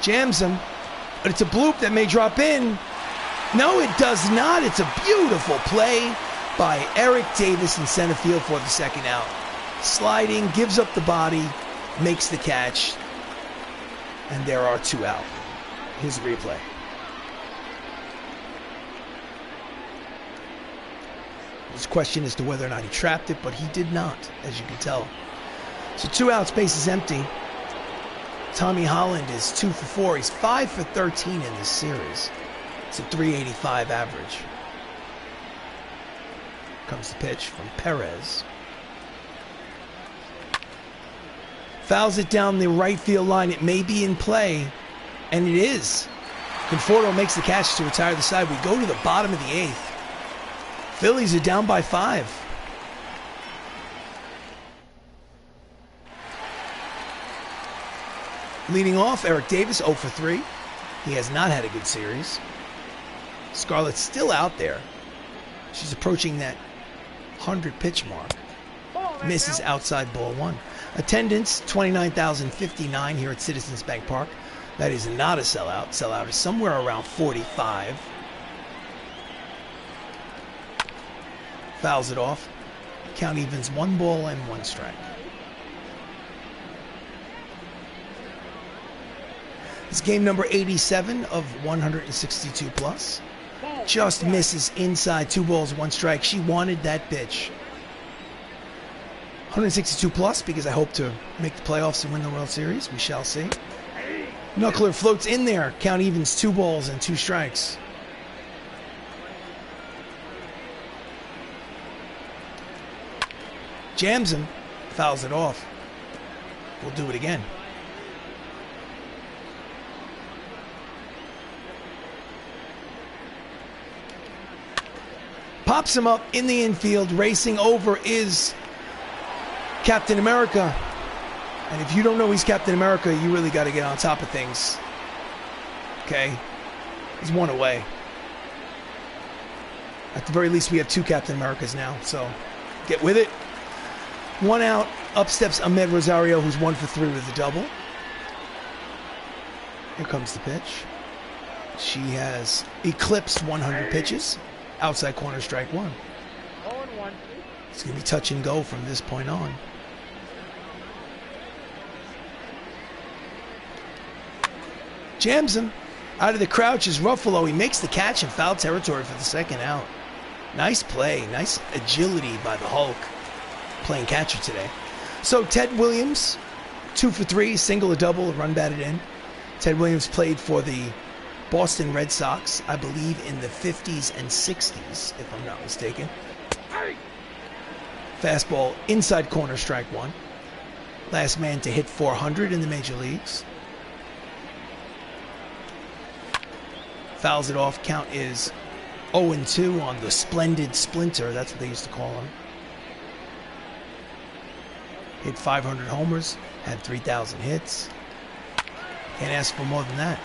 Jams him, but it's a bloop that may drop in. No, it does not. It's a beautiful play by Eric Davis in center field for the second out. Sliding, gives up the body, makes the catch, and there are 2 out. Here's the replay. There's a question as to whether or not he trapped it, but he did not, as you can tell. So 2 outs, base is empty. Tommy Holland is 2 for 4. He's 5 for 13 in this series. It's a 385 average. Comes the pitch from Perez. Fouls it down the right field line. It may be in play, and it is. Conforto makes the catch to retire the side. We go to the bottom of the 8th. Phillies are down by 5. Leading off, Eric Davis, 0 for 3. He has not had a good series. Scarlett's still out there. She's approaching that 100-pitch mark. Misses outside ball 1. Attendance, 29,059 here at Citizens Bank Park. That is not a sellout. Sellout is somewhere around 45. Fouls it off. Count evens 1 ball and 1 strike. It's game number 87 of 162 plus. just misses inside. 2 balls, 1 strike. She wanted that pitch. 162 plus because I hope to make the playoffs and win the World Series. We shall see. Knuckler floats in there. Count evens, 2 balls and 2 strikes. Jams him. Fouls it off. We'll do it again. Pops him up in the infield. Racing over is Captain America. And if you don't know he's Captain America, you really got to get on top of things. Okay? He's 1 away. At the very least, we have 2 Captain Americas now. So, get with it. 1 out. Up steps Ahmed Rosario, who's 1 for 3 with a double. Here comes the pitch. She has eclipsed 100 pitches. Outside corner, strike 1. It's going to be touch and go from this point on. Jams him. Out of the crouch is Ruffalo. He makes the catch in foul territory for the 2nd out. Nice play. Nice agility by the Hulk. Playing catcher today. So Ted Williams, 2 for 3, single, a double, a run batted in. Ted Williams played for the Boston Red Sox, I believe in the 50s and 60s, if I'm not mistaken. Fastball, inside corner, strike 1. Last man to hit 400 in the major leagues. Fouls it off. Count is 0-2 on the Splendid Splinter. That's what they used to call him. Hit 500 homers. Had 3,000 hits. Can't ask for more than that.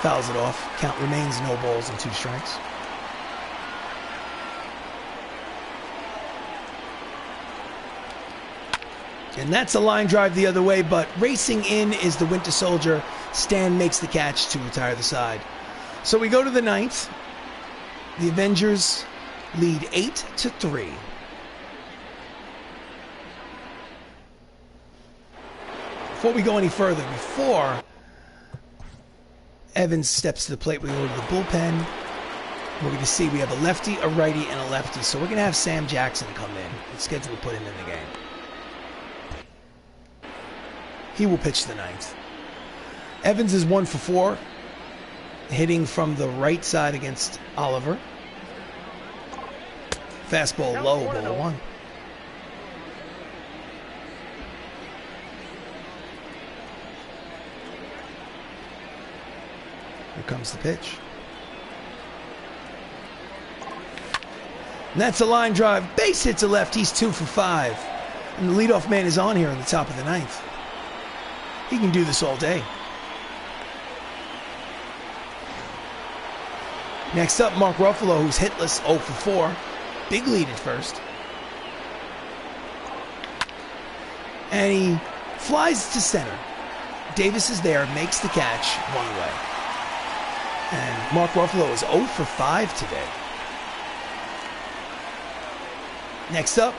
Fouls it off. Count remains no balls and 2 strikes. And that's a line drive the other way, but racing in is the Winter Soldier. Stan makes the catch to retire the side. So we go to the 9th. The Avengers lead 8-3. Before we go any further, before Evans steps to the plate, we go to the bullpen. We're going to see we have a lefty, a righty, and a lefty. So we're going to have Sam Jackson come in. It's scheduled to put him in the game. He will pitch the 9th. Evans is 1 for 4, hitting from the right side against Oliver. Fastball low, ball 1. Here comes the pitch. And that's a line drive. Base hits a left. He's 2 for 5. And the leadoff man is on here in the top of the 9th. He can do this all day. Next up, Mark Ruffalo, who's hitless, 0 for 4. Big lead at first. And he flies to center. Davis is there, makes the catch, 1 away. And Mark Ruffalo is 0 for 5 today. Next up,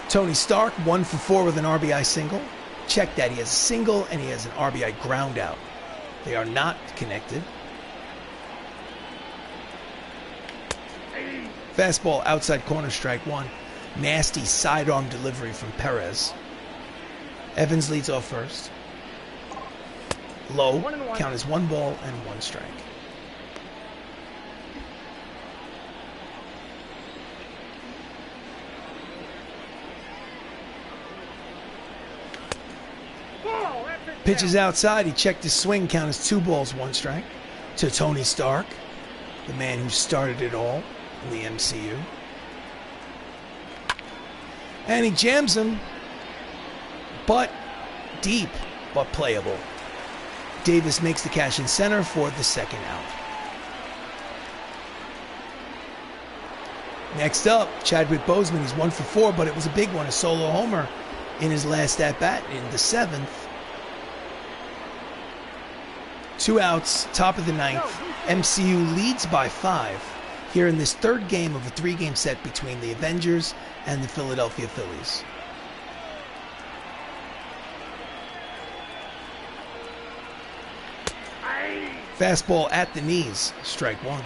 Tony Stark, 1 for 4 with an RBI single. Check that. He has a single and he has an RBI groundout. They are not connected. Fastball outside corner, strike 1. Nasty sidearm delivery from Perez. Evans leads off first. Low. Count is 1 ball and 1 strike. Pitches outside. He checked his swing. Count is 2 balls, 1 strike. To Tony Stark, the man who started it all in the MCU. And he jams him, but deep, but playable. Davis makes the catch in center for the 2nd out. Next up, Chadwick Boseman. He's 1 for 4, but it was a big one, a solo homer in his last at-bat in the 7th. 2 outs, top of the 9th. MCU leads by 5 here in this 3rd game of a 3-game set between the Avengers and the Philadelphia Phillies. Fastball at the knees, strike one.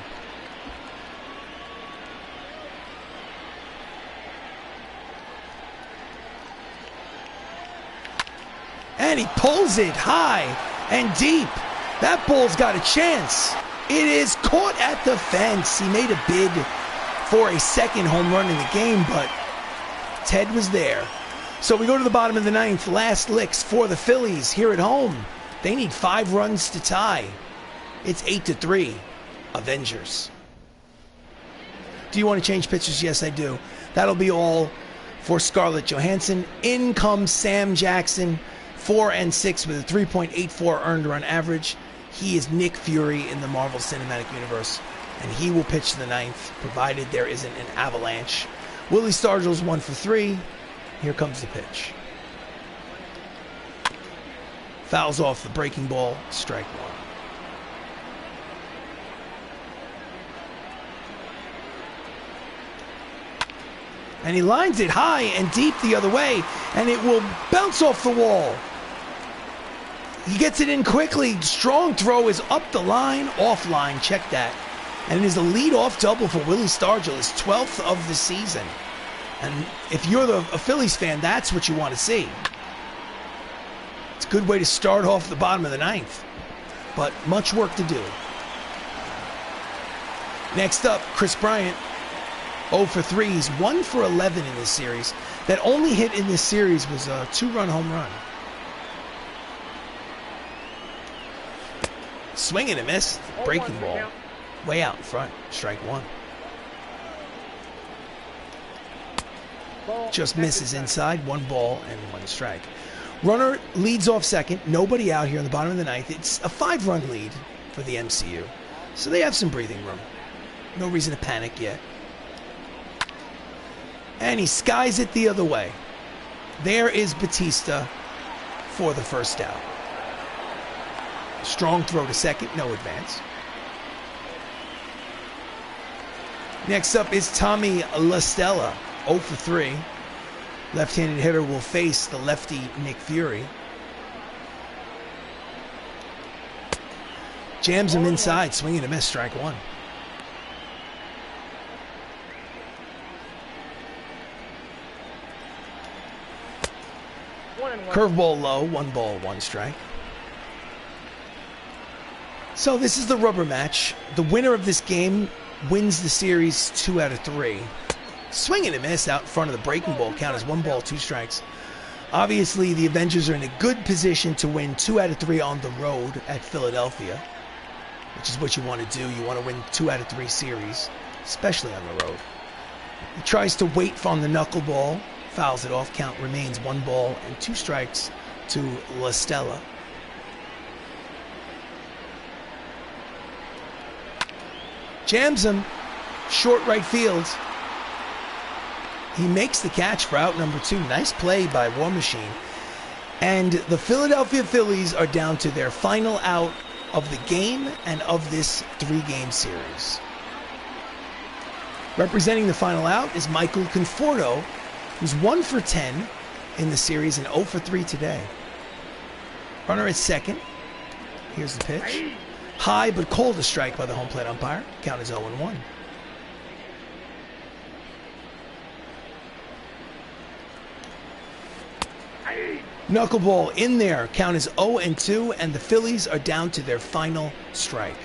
And he pulls it high and deep. That ball's got a chance. It is caught at the fence. He made a bid for a second home run in the game, but Ted was there. So we go to the bottom of the ninth. Last licks for the Phillies here at home. They need 5 runs to tie. It's 8-3. Avengers. Do you want to change pitchers? Yes, I do. That'll be all for Scarlett Johansson. In comes Sam Jackson, 4 and 6 with a 3.84 earned run average. He is Nick Fury in the Marvel Cinematic Universe, and he will pitch the ninth, provided there isn't an avalanche. Willie Stargell's 1 for 3. Here comes the pitch. Fouls off the breaking ball, strike one. And he lines it high and deep the other way, and it will bounce off the wall. He gets it in quickly. Strong throw is up the line, offline. Check that. And it is a lead-off double for Willie Stargell, his 12th of the season. And if you're a Phillies fan, that's what you want to see. It's a good way to start off the bottom of the ninth, but much work to do. Next up, Chris Bryant, 0 for 3. He's 1 for 11 in this series. That only hit in this series was a 2-run home run. Swing and a miss. Breaking ball. Way out in front. Strike one. Just misses inside. 1 ball and 1 strike. Runner leads off second. Nobody out here in the bottom of the ninth. It's a 5-run lead for the MCU. So they have some breathing room. No reason to panic yet. And he skies it the other way. There is Bautista for the first out. Strong throw to second, no advance. Next up is Tommy La Stella, 0 for 3. Left-handed hitter will face the lefty Nick Fury. Jams him inside, swing and a miss, strike one. Curveball low, 1 ball, 1 strike. So this is the rubber match. The winner of this game wins the series 2 out of 3. Swing and a miss out in front of the breaking ball. Count as 1 ball, 2 strikes. Obviously, the Avengers are in a good position to win 2 out of 3 on the road at Philadelphia, which is what you want to do. You want to win 2 out of 3 series, especially on the road. He tries to wait on the knuckleball. Fouls it off. Count remains 1 ball and 2 strikes to La Stella. Jams him. Short right field. He makes the catch for out number 2. Nice play by War Machine. And the Philadelphia Phillies are down to their final out of the game and of this 3-game series. Representing the final out is Michael Conforto, who's 1 for 10 in the series and 0 for 3 today. Runner at second. Here's the pitch. High but called a strike by the home plate umpire. Count is 0-1. Knuckleball in there. Count is 0-2, and the Phillies are down to their final strike.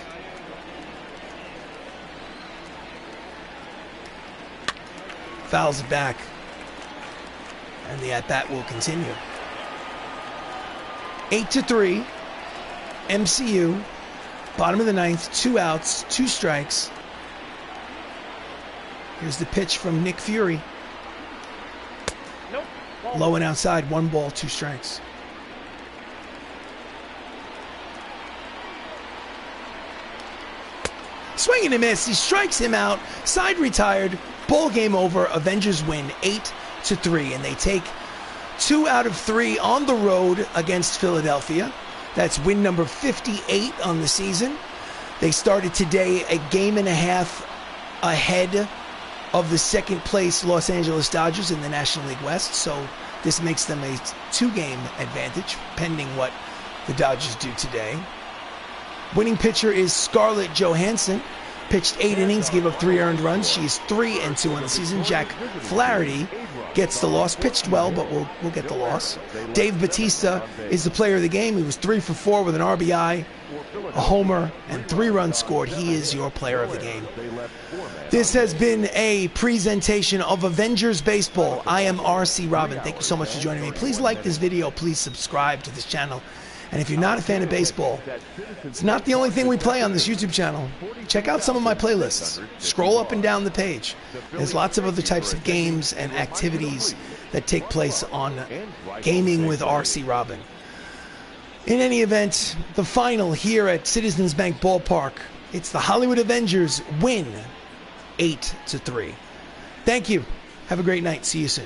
Fouls it back, and the at-bat will continue. 8-3, MCU, bottom of the ninth, 2 outs, 2 strikes. Here's the pitch from Nick Fury. Low and outside, 1 ball, 2 strikes. Swing and a miss. He strikes him out. Side retired. Ball game over. Avengers win 8-3, and they take 2 out of 3 on the road against Philadelphia. That's win number 58 on the season. They started today a game and a half ahead of the second place Los Angeles Dodgers in the National League West, so this makes them a 2-game advantage, pending what the Dodgers do today. Winning pitcher is Scarlett Johansson. Pitched 8 innings, gave up 3 earned runs. She's 3-2 on the season. Jack Flaherty gets the loss. Pitched well, but we'll get the loss. Dave Bautista is the player of the game. He was 3 for 4 with an RBI, a homer, and 3 runs scored. He is your player of the game. This has been a presentation of Avengers Baseball. I am RC Robbin. Thank you so much for joining me. Please like this video. Please subscribe to this channel. And if you're not a fan of baseball, it's not the only thing we play on this YouTube channel. Check out some of my playlists. Scroll up and down the page. There's lots of other types of games and activities that take place on Gaming with RC Robbin. In any event, the final here at Citizens Bank Ballpark, it's the Hollywood Avengers win 8-3. Thank you. Have a great night. See you soon.